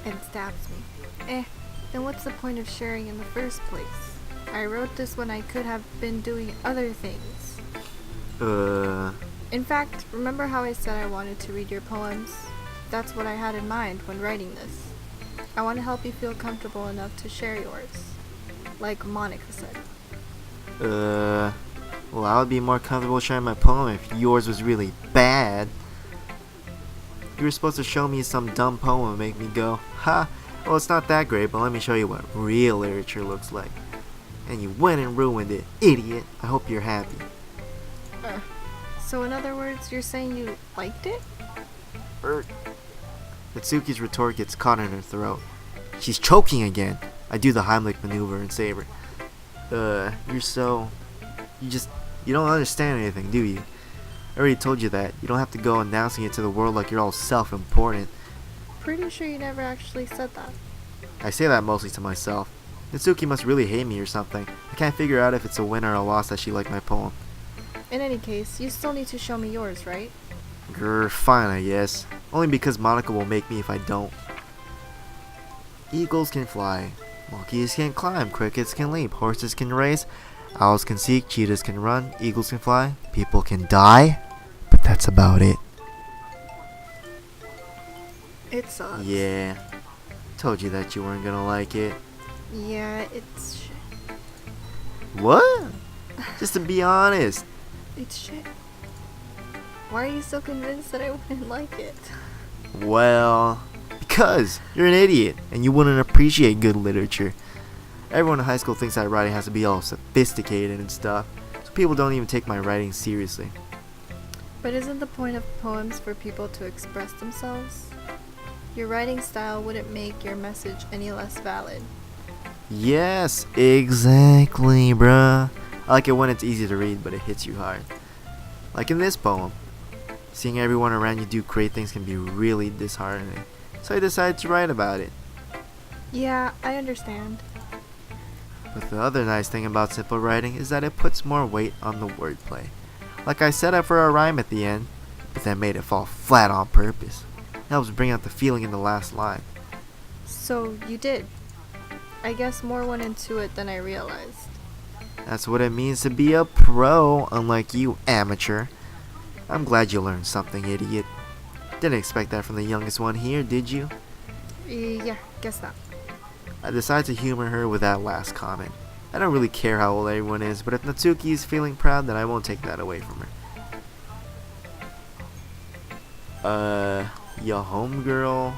And stabs me. Then what's the point of sharing in the first place? I wrote this when I could have been doing other things. In fact, remember how I said I wanted to read your poems? That's what I had in mind when writing this. I want to help you feel comfortable enough to share yours. Like Monika said. Well, I would be more comfortable sharing my poem if yours was really bad. You were supposed to show me some dumb poem and make me go, ha, well, it's not that great, but let me show you what real literature looks like. And you went and ruined it, idiot. I hope you're happy. So in other words, you're saying you liked it? Natsuki's retort gets caught in her throat. She's choking again. I do the Heimlich maneuver and say, you don't understand anything, do you? I already told you that. You don't have to go announcing it to the world like you're all self-important. Pretty sure you never actually said that. I say that mostly to myself. Natsuki must really hate me or something. I can't figure out if it's a win or a loss that she liked my poem. In any case, you still need to show me yours, right? Grr, fine, I guess. Only because Monika will make me if I don't. Eagles can fly. Monkeys can climb. Crickets can leap. Horses can race. Owls can seek. Cheetahs can run. Eagles can fly. People can die. But that's about it. It sucks. Yeah. Told you that you weren't gonna like it. Yeah, it's shit. What? Just to be honest. It's shit. Why are you so convinced that I wouldn't like it? Well, because Because you're an idiot and you wouldn't appreciate good literature. Everyone in high school thinks that writing has to be all sophisticated and stuff, so people don't even take my writing seriously. But isn't the point of poems for people to express themselves? Your writing style wouldn't make your message any less valid. Yes, exactly, bruh. I like it when it's easy to read, but it hits you hard. Like in this poem. Seeing everyone around you do great things can be really disheartening, so I decided to write about it. Yeah, I understand. But the other nice thing about simple writing is that it puts more weight on the wordplay. Like I set up for a rhyme at the end, but then made it fall flat on purpose. It helps bring out the feeling in the last line. So you did. I guess more went into it than I realized. That's what it means to be a pro, unlike you, amateur. I'm glad you learned something, idiot. Didn't expect that from the youngest one here, did you? Yeah, guess not. I decided to humor her with that last comment. I don't really care how old everyone is, but if Natsuki is feeling proud, then I won't take that away from her. Your homegirl?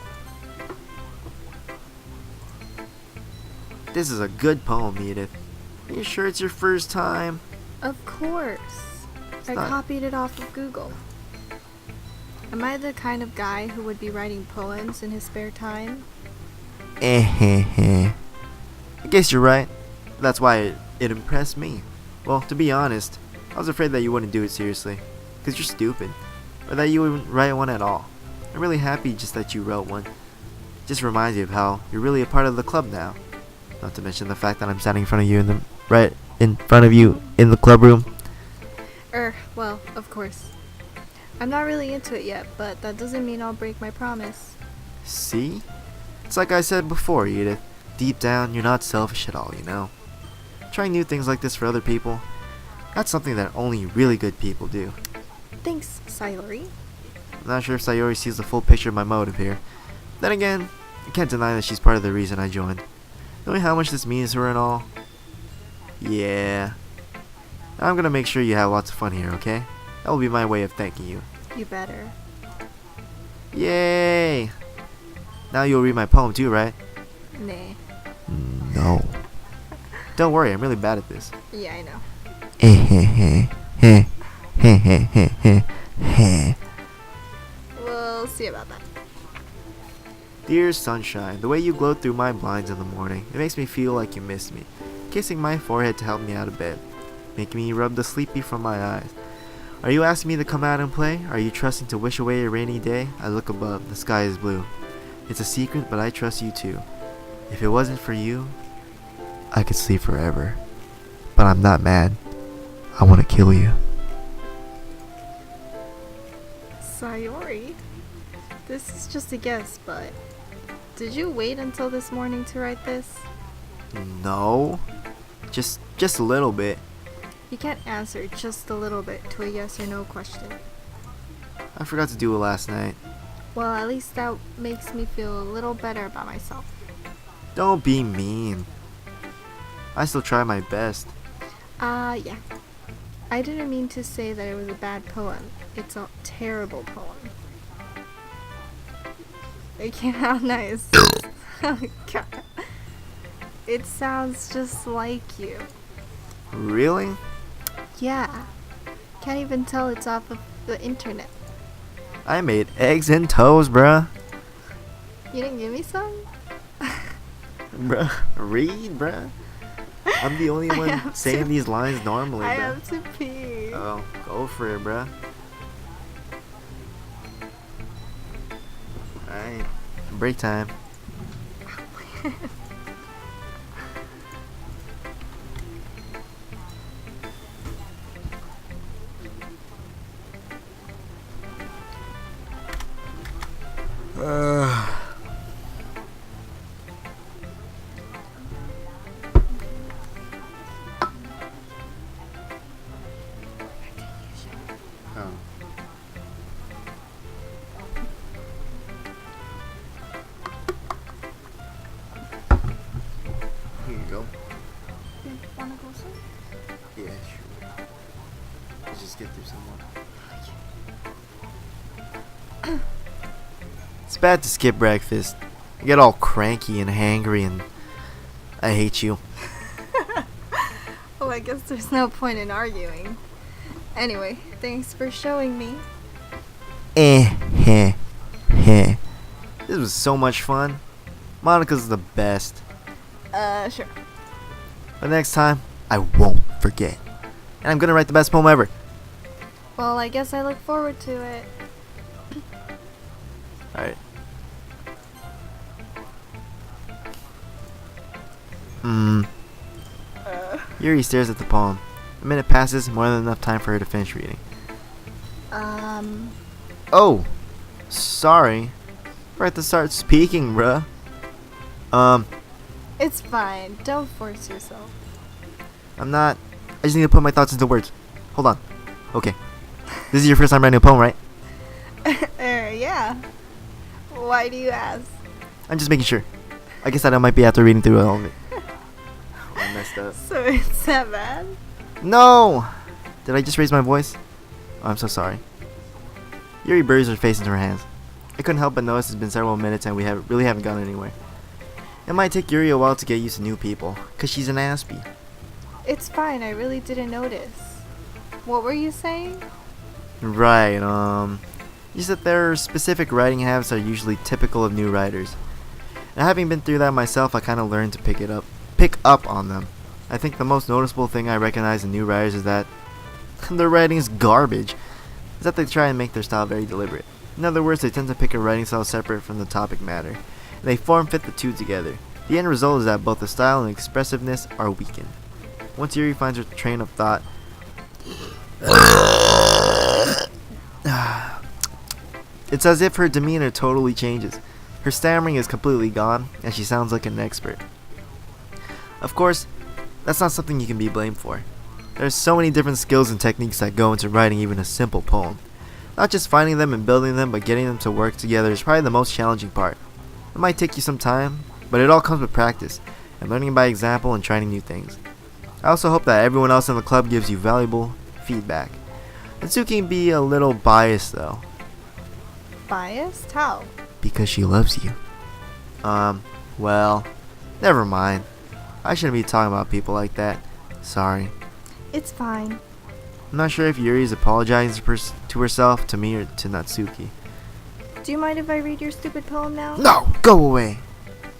This is a good poem, Edith. Are you sure it's your first time? Of course. I copied it off of Google. Am I the kind of guy who would be writing poems in his spare time? I guess you're right. That's why it impressed me. Well, to be honest, I was afraid that you wouldn't do it seriously, because you're stupid, or that you wouldn't write one at all. I'm really happy just that you wrote one. Just reminds you of how you're really a part of the club now. Not to mention the fact that I'm standing in front of you right in front of you in the club room. Well, of course. I'm not really into it yet, but that doesn't mean I'll break my promise. See? It's like I said before, Edith. Deep down, you're not selfish at all, you know? Trying new things like this for other people, that's something that only really good people do. Thanks, Sayori. I'm not sure if Sayori sees the full picture of my motive here. Then again, I can't deny that she's part of the reason I joined. Knowing how much this means to her and all. Yeah. I'm gonna make sure you have lots of fun here, okay? That will be my way of thanking you. You better. Yay! Now you'll read my poem too, right? Nah. No. Don't worry, I'm really bad at this. Yeah, I know. We'll see about that. Dear sunshine, the way you glow through my blinds in the morning, it makes me feel like you miss me. Kissing my forehead to help me out of bed. Making me rub the sleepy from my eyes. Are you asking me to come out and play? Are you trusting to wish away a rainy day? I look above, the sky is blue. It's a secret, but I trust you too. If it wasn't for you, I could sleep forever. But I'm not mad. I want to kill you. Sayori? This is just a guess, but did you wait until this morning to write this? No. Just a little bit. You can't answer just a little bit to a yes or no question. I forgot to do it last night. Well, at least that makes me feel a little better about myself. Don't be mean. I still try my best. Yeah. I didn't mean to say that it was a bad poem. It's a terrible poem. Okay, how nice. Oh god. It sounds just like you. Really? Yeah. Can't even tell it's off of the internet. I made eggs and toast, bruh. You didn't give me some? Bruh, read, bruh. I'm the only one saying these lines normally, I bruh. have to pee. Oh, go for it, bruh. Alright, break time. Oh. Here you go. You wanna go soon? Yeah, sure. Let's just get through some more. It's bad to skip breakfast, I get all cranky and hangry and I hate you. Well, I guess there's no point in arguing. Anyway, thanks for showing me. Heh. This was so much fun. Monica's the best. Sure. But next time, I won't forget. And I'm gonna write the best poem ever. Well, I guess I look forward to it. Alright. Yuri stares at the poem. A minute passes, more than enough time for her to finish reading. Oh! Sorry. We're at to start speaking, bruh. It's fine. Don't force yourself. I'm not. I just need to put my thoughts into words. Hold on. Okay. This is your first time writing a poem, right? Yeah. Why do you ask? I'm just making sure. I guess I might be after reading through all of it. Oh, I messed up. So it's that bad? No! Did I just raise my voice? Oh, I'm so sorry. Yuri buries her face into her hands. I couldn't help but notice it's been several minutes and we really haven't gone anywhere. It might take Yuri a while to get used to new people, cause she's an Aspie. It's fine. I really didn't notice. What were you saying? Right, just that their specific writing habits are usually typical of new writers. And having been through that myself, I kinda learned to pick up on them. I think the most noticeable thing I recognize in new writers is that their writing is garbage. Is that they try and make their style very deliberate. In other words, they tend to pick a writing style separate from the topic matter, and they form-fit the two together. The end result is that both the style and expressiveness are weakened. Once Yuri finds her train of thought, it's as if her demeanor totally changes. Her stammering is completely gone, and she sounds like an expert. Of course, that's not something you can be blamed for. There's so many different skills and techniques that go into writing even a simple poem. Not just finding them and building them, but getting them to work together is probably the most challenging part. It might take you some time, but it all comes with practice, and learning by example and trying new things. I also hope that everyone else in the club gives you valuable feedback. Natsuki can be a little biased though. Biased? How? Because she loves you. Well, never mind. I shouldn't be talking about people like that. Sorry. It's fine. I'm not sure if Yuri is apologizing to herself, to me, or to Natsuki. Do you mind if I read your stupid poem now? No! Go away!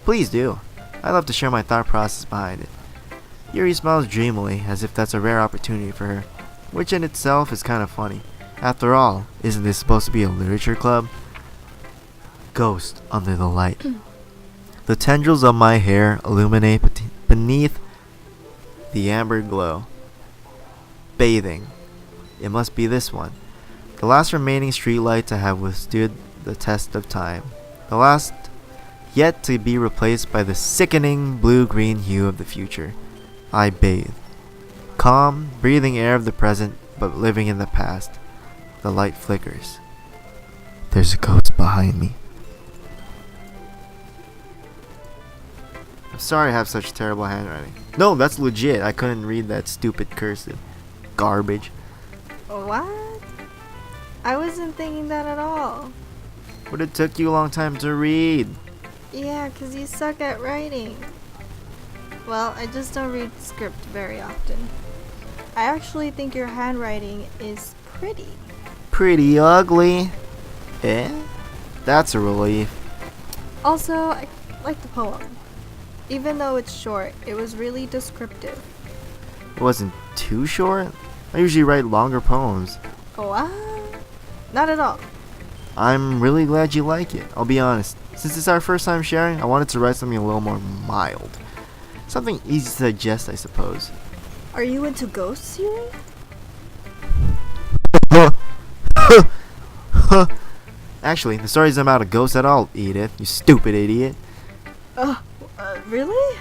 Please do. I'd love to share my thought process behind it. Yuri smiles dreamily, as if that's a rare opportunity for her, which in itself is kind of funny. After all, isn't this supposed to be a literature club? Ghost under the light. The tendrils of my hair illuminate beneath the amber glow. Bathing. It must be this one. The last remaining streetlight to have withstood the test of time. The last yet to be replaced by the sickening blue-green hue of the future. I bathe. Calm, breathing air of the present, but living in the past. The light flickers. There's a ghost behind me. I'm sorry I have such terrible handwriting. No, that's legit. I couldn't read that stupid cursive. Garbage. What? I wasn't thinking that at all. But it took you a long time to read. Yeah, 'cause you suck at writing. Well, I just don't read script very often. I actually think your handwriting is pretty. Pretty ugly. Eh? That's a relief. Also, I like the poem. Even though it's short, it was really descriptive. It wasn't too short. I usually write longer poems. What? Not at all. I'm really glad you like it. I'll be honest. Since it's our first time sharing, I wanted to write something a little more mild. Something easy to digest, I suppose. Are you into ghosts, Yuri? Actually, the story isn't about a ghost at all, Edith. You stupid idiot. Really?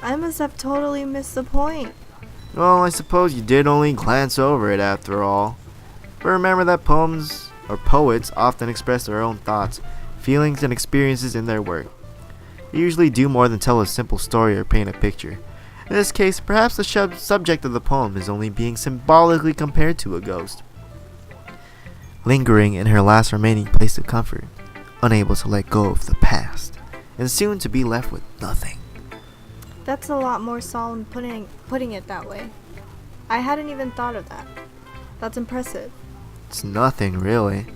I must have totally missed the point. Well, I suppose you did only glance over it after all. But remember that poems or poets often express their own thoughts, feelings, and experiences in their work. They usually do more than tell a simple story or paint a picture. In this case, perhaps the subject of the poem is only being symbolically compared to a ghost. Lingering in her last remaining place of comfort, unable to let go of the past, and soon to be left with nothing. That's a lot more solemn putting it that way. I hadn't even thought of that. That's impressive. It's nothing, really.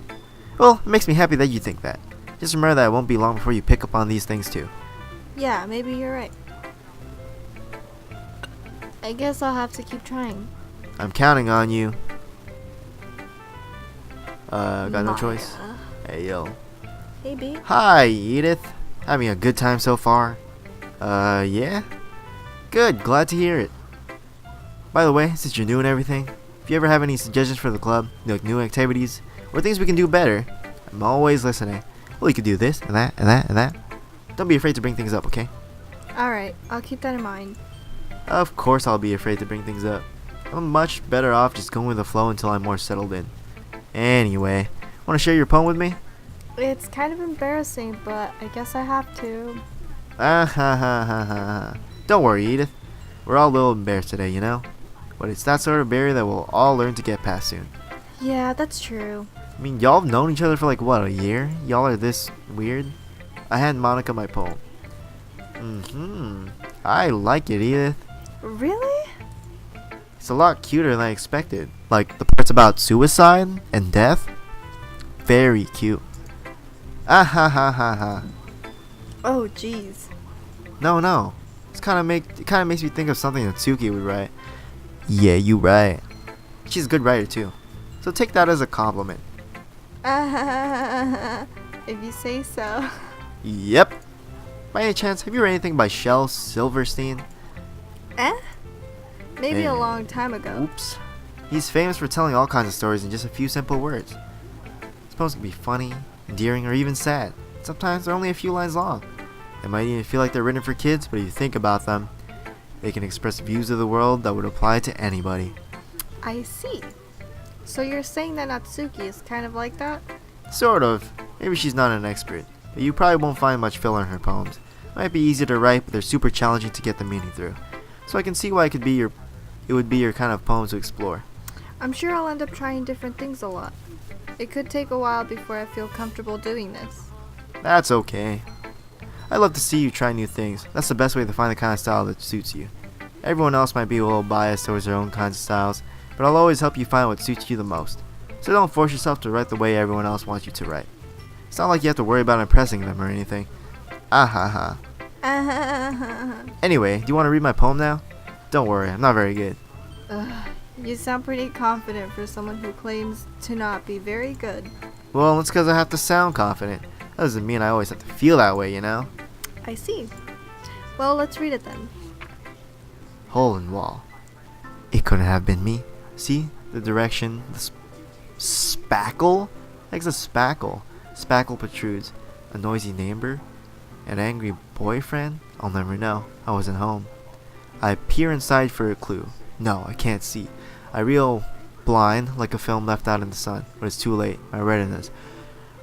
Well, it makes me happy that you think that. Just remember that it won't be long before you pick up on these things too. Yeah, maybe you're right. I guess I'll have to keep trying. I'm counting on you. Got no choice. Maya. Hey, yo. Hey, B. Hi, Edith. Having a good time so far? Yeah? Good, glad to hear it. By the way, since you're new and everything, if you ever have any suggestions for the club, like new activities, or things we can do better, I'm always listening. Well, you could do this, and that, and that, and that. Don't be afraid to bring things up, okay? Alright, I'll keep that in mind. Of course I'll be afraid to bring things up. I'm much better off just going with the flow until I'm more settled in. Anyway, want to share your poem with me? It's kind of embarrassing, but I guess I have to. Ah ha ha ha ha ha. Don't worry, Edith. We're all a little embarrassed today, you know? But it's that sort of barrier that we'll all learn to get past soon. Yeah, that's true. I mean, y'all have known each other for like, what, a year? Y'all are this weird? I hand Monica my poem. I like it, Edith. Really? It's a lot cuter than I expected. Like, the parts about suicide and death? Very cute. Ah ha ha ha ha. Oh, jeez. No. It kind of makes me think of something that Tsuki would write. Yeah, you right. She's a good writer too. So take that as a compliment. If you say so. Yep. By any chance, have you read anything by Shel Silverstein? Maybe a Eh, long time ago. Oops. He's famous for telling all kinds of stories in just a few simple words. It's supposed to be funny, endearing, or even sad. Sometimes they're only a few lines long. They might even feel like they're written for kids, but if you think about them, they can express views of the world that would apply to anybody. I see. So you're saying that Natsuki is kind of like that? Sort of. Maybe she's not an expert, but you probably won't find much filler in her poems. Might be easy to write, but they're super challenging to get the meaning through. So I can see why it would be your kind of poem to explore. I'm sure I'll end up trying different things a lot. It could take a while before I feel comfortable doing this. That's okay. I love to see you try new things. That's the best way to find the kind of style that suits you. Everyone else might be a little biased towards their own kinds of styles, but I'll always help you find what suits you the most. So don't force yourself to write the way everyone else wants you to write. It's not like you have to worry about impressing them or anything. Ah ha ha. Anyway, do you want to read my poem now? Don't worry, I'm not very good. You sound pretty confident for someone who claims to not be very good. Well, that's because I have to sound confident. That doesn't mean I always have to feel that way, you know? I see. Well, let's read it then. Hole in wall. It couldn't have been me. See? The direction. The spackle? Like a spackle. Spackle protrudes. A noisy neighbor? An angry boyfriend? I'll never know. I wasn't home. I peer inside for a clue. No, I can't see. I reel blind like a film left out in the sun. But it's too late. My retina's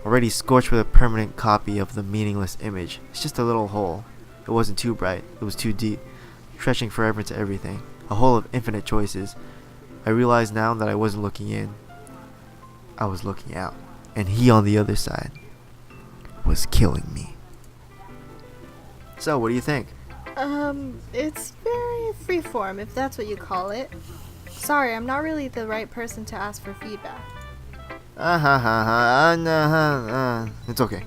already scorched with a permanent copy of the meaningless image. It's just a little hole. It wasn't too bright. It was too deep. Stretching forever into everything. A hole of infinite choices. I realize now that I wasn't looking in. I was looking out. And he on the other side was killing me. So, what do you think? It's very freeform, if that's what you call it. Sorry, I'm not really the right person to ask for feedback. It's okay.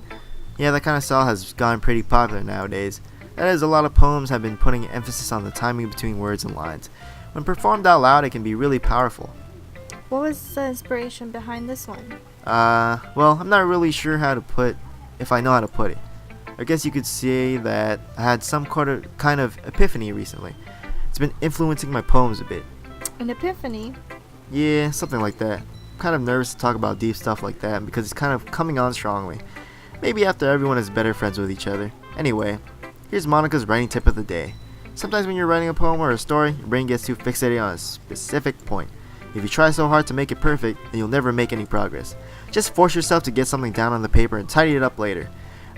Yeah, that kind of style has gotten pretty popular nowadays. That is, a lot of poems have been putting emphasis on the timing between words and lines. When performed out loud, it can be really powerful. What was the inspiration behind this one? Well, I'm not really sure if I know how to put it. I guess you could say that I had some kind of epiphany recently. It's been influencing my poems a bit. An epiphany? Yeah, something like that. I'm kind of nervous to talk about deep stuff like that because it's kind of coming on strongly. Maybe after everyone is better friends with each other. Anyway, here's Monica's writing tip of the day. Sometimes when you're writing a poem or a story, your brain gets too fixated on a specific point. If you try so hard to make it perfect, then you'll never make any progress. Just force yourself to get something down on the paper and tidy it up later.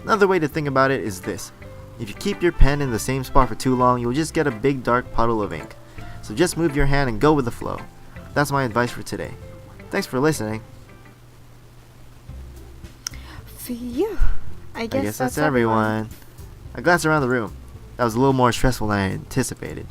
Another way to think about it is this. If you keep your pen in the same spot for too long, you'll just get a big dark puddle of ink. So just move your hand and go with the flow. That's my advice for today. Thanks for listening. Phew. I I guess guess that's everyone. I glanced around the room. That was a little more stressful than I anticipated.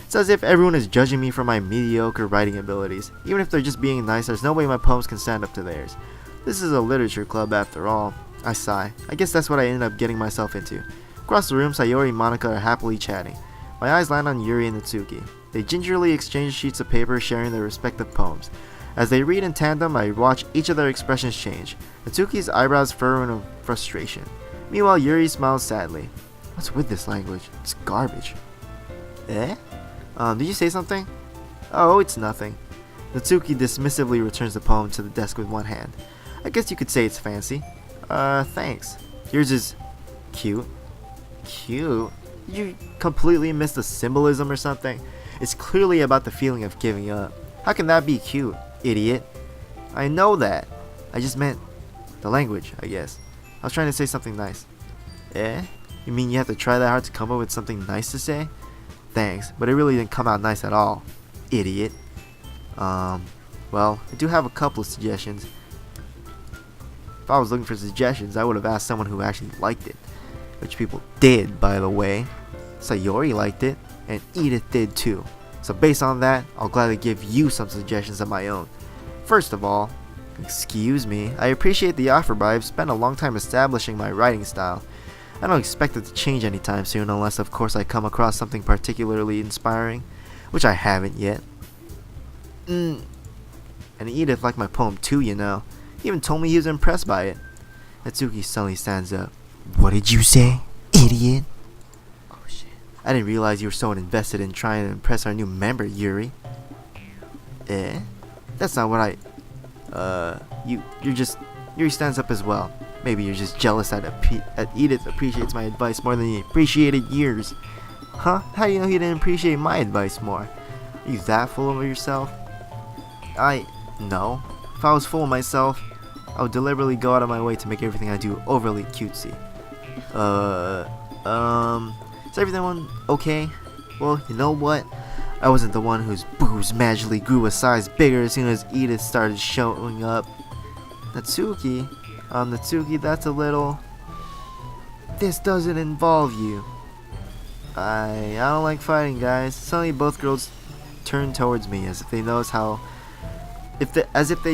It's as if everyone is judging me for my mediocre writing abilities. Even if they're just being nice, there's no way my poems can stand up to theirs. This is a literature club after all. I sigh. I guess that's what I ended up getting myself into. Across the room, Sayori and Monica are happily chatting. My eyes land on Yuri and Natsuki. They gingerly exchange sheets of paper, sharing their respective poems. As they read in tandem, I watch each of their expressions change. Natsuki's eyebrows furrow in frustration. Meanwhile, Yuri smiles sadly. What's with this language? It's garbage. Eh? Did you say something? Oh, it's nothing. Natsuki dismissively returns the poem to the desk with one hand. I guess you could say it's fancy. Thanks. Yours is cute. Cute? Did you completely miss the symbolism or something? It's clearly about the feeling of giving up. How can that be cute, idiot? I know that. I just meant the language, I guess. I was trying to say something nice. Eh? You mean you have to try that hard to come up with something nice to say? Thanks, but it really didn't come out nice at all. Idiot. Well, I do have a couple of suggestions. If I was looking for suggestions, I would have asked someone who actually liked it. Which people did, by the way. Sayori liked it, and Edith did too. So based on that, I'll gladly give you some suggestions of my own. First of all, excuse me, I appreciate the offer, but I've spent a long time establishing my writing style. I don't expect it to change anytime soon, unless of course I come across something particularly inspiring, which I haven't yet. And Edith liked my poem too, you know. He even told me he was impressed by it. Natsuki suddenly stands up. What did you say, idiot? Oh shit. I didn't realize you were so invested in trying to impress our new member, Yuri. Eh? That's not what Yuri stands up as well. Maybe you're just jealous that Edith appreciates my advice more than he appreciated yours. Huh? How do you know he didn't appreciate my advice more? Are you that full of yourself? No. If I was full of myself, I would deliberately go out of my way to make everything I do overly cutesy. Is everyone okay? Well, you know what? I wasn't the one whose boobs magically grew a size bigger as soon as Edith started showing up. Natsuki, that's a little... This doesn't involve you. I don't like fighting, guys. Suddenly both girls turned towards me as if they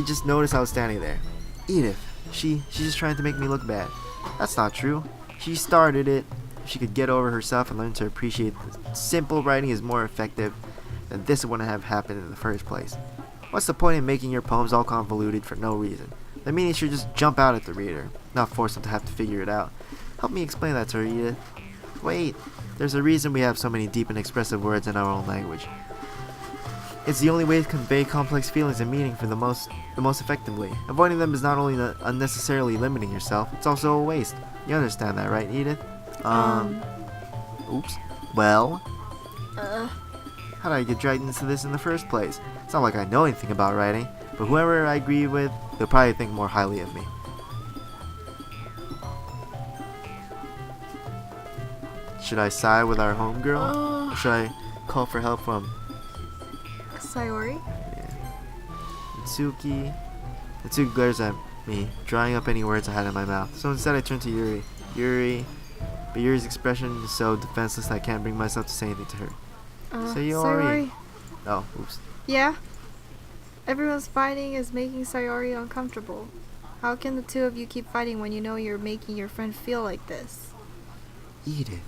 just noticed I was standing there. Edith, she's just trying to make me look bad. That's not true. She started it. If she could get over herself and learn to appreciate that simple writing is more effective, then this wouldn't have happened in the first place. What's the point in making your poems all convoluted for no reason? The meaning should just jump out at the reader, not force them to have to figure it out. Help me explain that to her, Edith. Wait, there's a reason we have so many deep and expressive words in our own language. It's the only way to convey complex feelings and meaning for the most effectively. Avoiding them is not only unnecessarily limiting yourself, it's also a waste. You understand that, right, Edith? Oops. Well? How did I get dragged into this in the first place? It's not like I know anything about writing, but whoever I agree with, they'll probably think more highly of me. Should I side with our homegirl? Or should I call for help from Sayori? Yeah. Natsuki glares at me, drying up any words I had in my mouth. So instead I turn to Yuri. But Yuri's expression is so defenseless I can't bring myself to say anything to her. Sayori. Oh, oops. Yeah? Everyone's fighting is making Sayori uncomfortable. How can the two of you keep fighting when you know you're making your friend feel like this? Edith.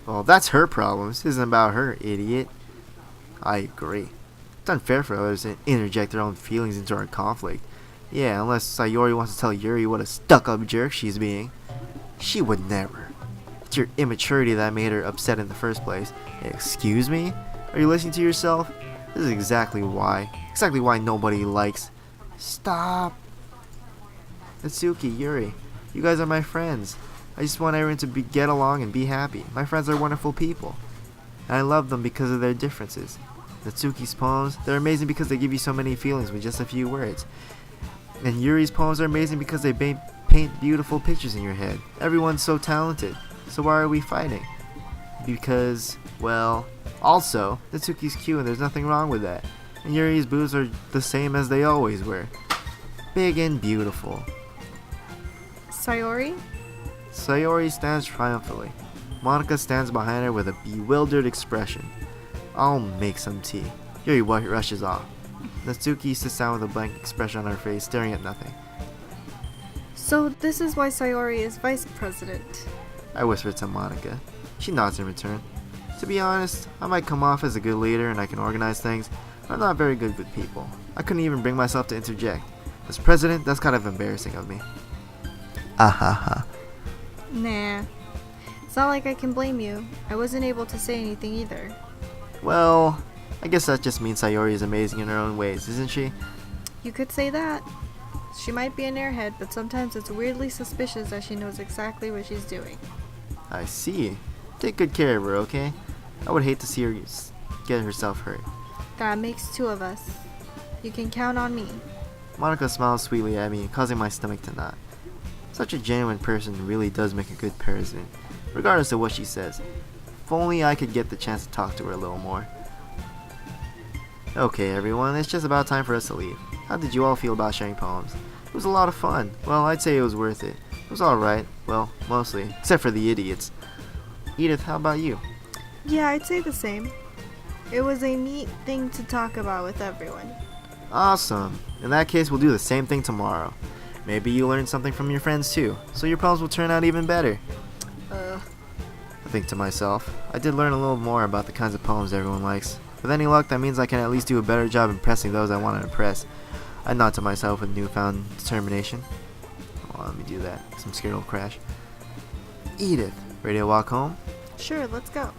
Well, that's her problem. This isn't about her, idiot. I agree. It's unfair for others to interject their own feelings into our conflict. Yeah, unless Sayori wants to tell Yuri what a stuck-up jerk she's being. She would never. It's your immaturity that made her upset in the first place. Excuse me? Are you listening to yourself? This is exactly why nobody likes... Stop! Natsuki, Yuri, you guys are my friends. I just want everyone to get along and be happy. My friends are wonderful people. And I love them because of their differences. Natsuki's poems, they're amazing because they give you so many feelings with just a few words. And Yuri's poems are amazing because they paint beautiful pictures in your head. Everyone's so talented. So why are we fighting? Because, well, also, Natsuki's cute and there's nothing wrong with that. And Yuri's boobs are the same as they always were. Big and beautiful. Sayori? Sayori stands triumphantly. Monica stands behind her with a bewildered expression. I'll make some tea. Yuri rushes off. Natsuki sits down with a blank expression on her face, staring at nothing. So this is why Sayori is vice president. I whisper to Monica. She nods in return. To be honest, I might come off as a good leader and I can organize things, but I'm not very good with people. I couldn't even bring myself to interject. As president, that's kind of embarrassing of me. Ahaha. Nah. It's not like I can blame you. I wasn't able to say anything either. Well, I guess that just means Sayori is amazing in her own ways, isn't she? You could say that. She might be an airhead, but sometimes it's weirdly suspicious that she knows exactly what she's doing. I see. Take good care of her, okay? I would hate to see her get herself hurt. That makes two of us. You can count on me. Monica smiles sweetly at me, causing my stomach to knot. Such a genuine person really does make a good president, regardless of what she says. If only I could get the chance to talk to her a little more. Okay, everyone, it's just about time for us to leave. How did you all feel about sharing poems? It was a lot of fun. Well, I'd say it was worth it. It was alright. Well, mostly. Except for the idiots. Edith, how about you? Yeah, I'd say the same. It was a neat thing to talk about with everyone. Awesome. In that case, we'll do the same thing tomorrow. Maybe you learned something from your friends too, so your poems will turn out even better. I think to myself, I did learn a little more about the kinds of poems everyone likes. With any luck, that means I can at least do a better job impressing those I want to impress. I nod to myself with newfound determination. Well, let me do that, 'cause I'm scared it'll crash. Edith, ready to walk home? Sure, let's go.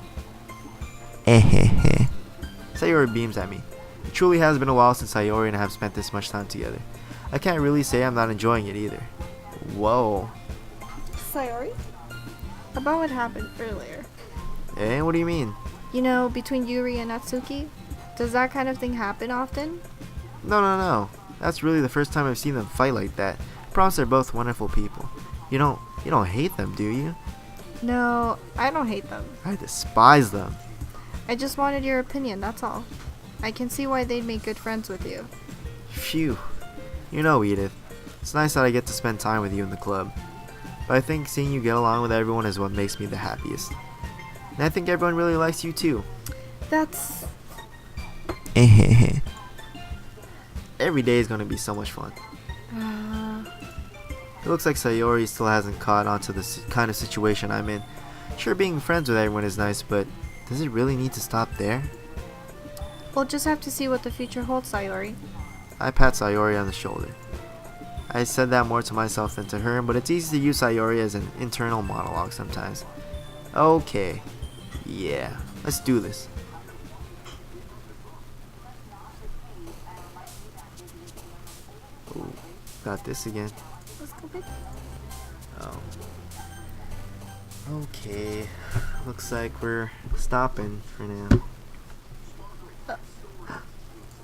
Sayori beams at me. It truly has been a while since Sayori and I have spent this much time together. I can't really say I'm not enjoying it either. Whoa. Sayori? About what happened earlier. Eh, what do you mean? You know, between Yuri and Natsuki? Does that kind of thing happen often? No. That's really the first time I've seen them fight like that. I promise they're both wonderful people. You don't hate them, do you? No, I don't hate them. I despise them. I just wanted your opinion, that's all. I can see why they'd make good friends with you. Phew. You know, Edith, it's nice that I get to spend time with you in the club. But I think seeing you get along with everyone is what makes me the happiest. And I think everyone really likes you too. That's... Every day is going to be so much fun. It looks like Sayori still hasn't caught on to the kind of situation I'm in. Sure, being friends with everyone is nice, but does it really need to stop there? We'll just have to see what the future holds, Sayori. I pat Sayori on the shoulder. I said that more to myself than to her, but it's easy to use Sayori as an internal monologue sometimes. Okay. Yeah, let's do this. Ooh, got this again. Let's go back. Oh. Okay. Looks like we're stopping for now.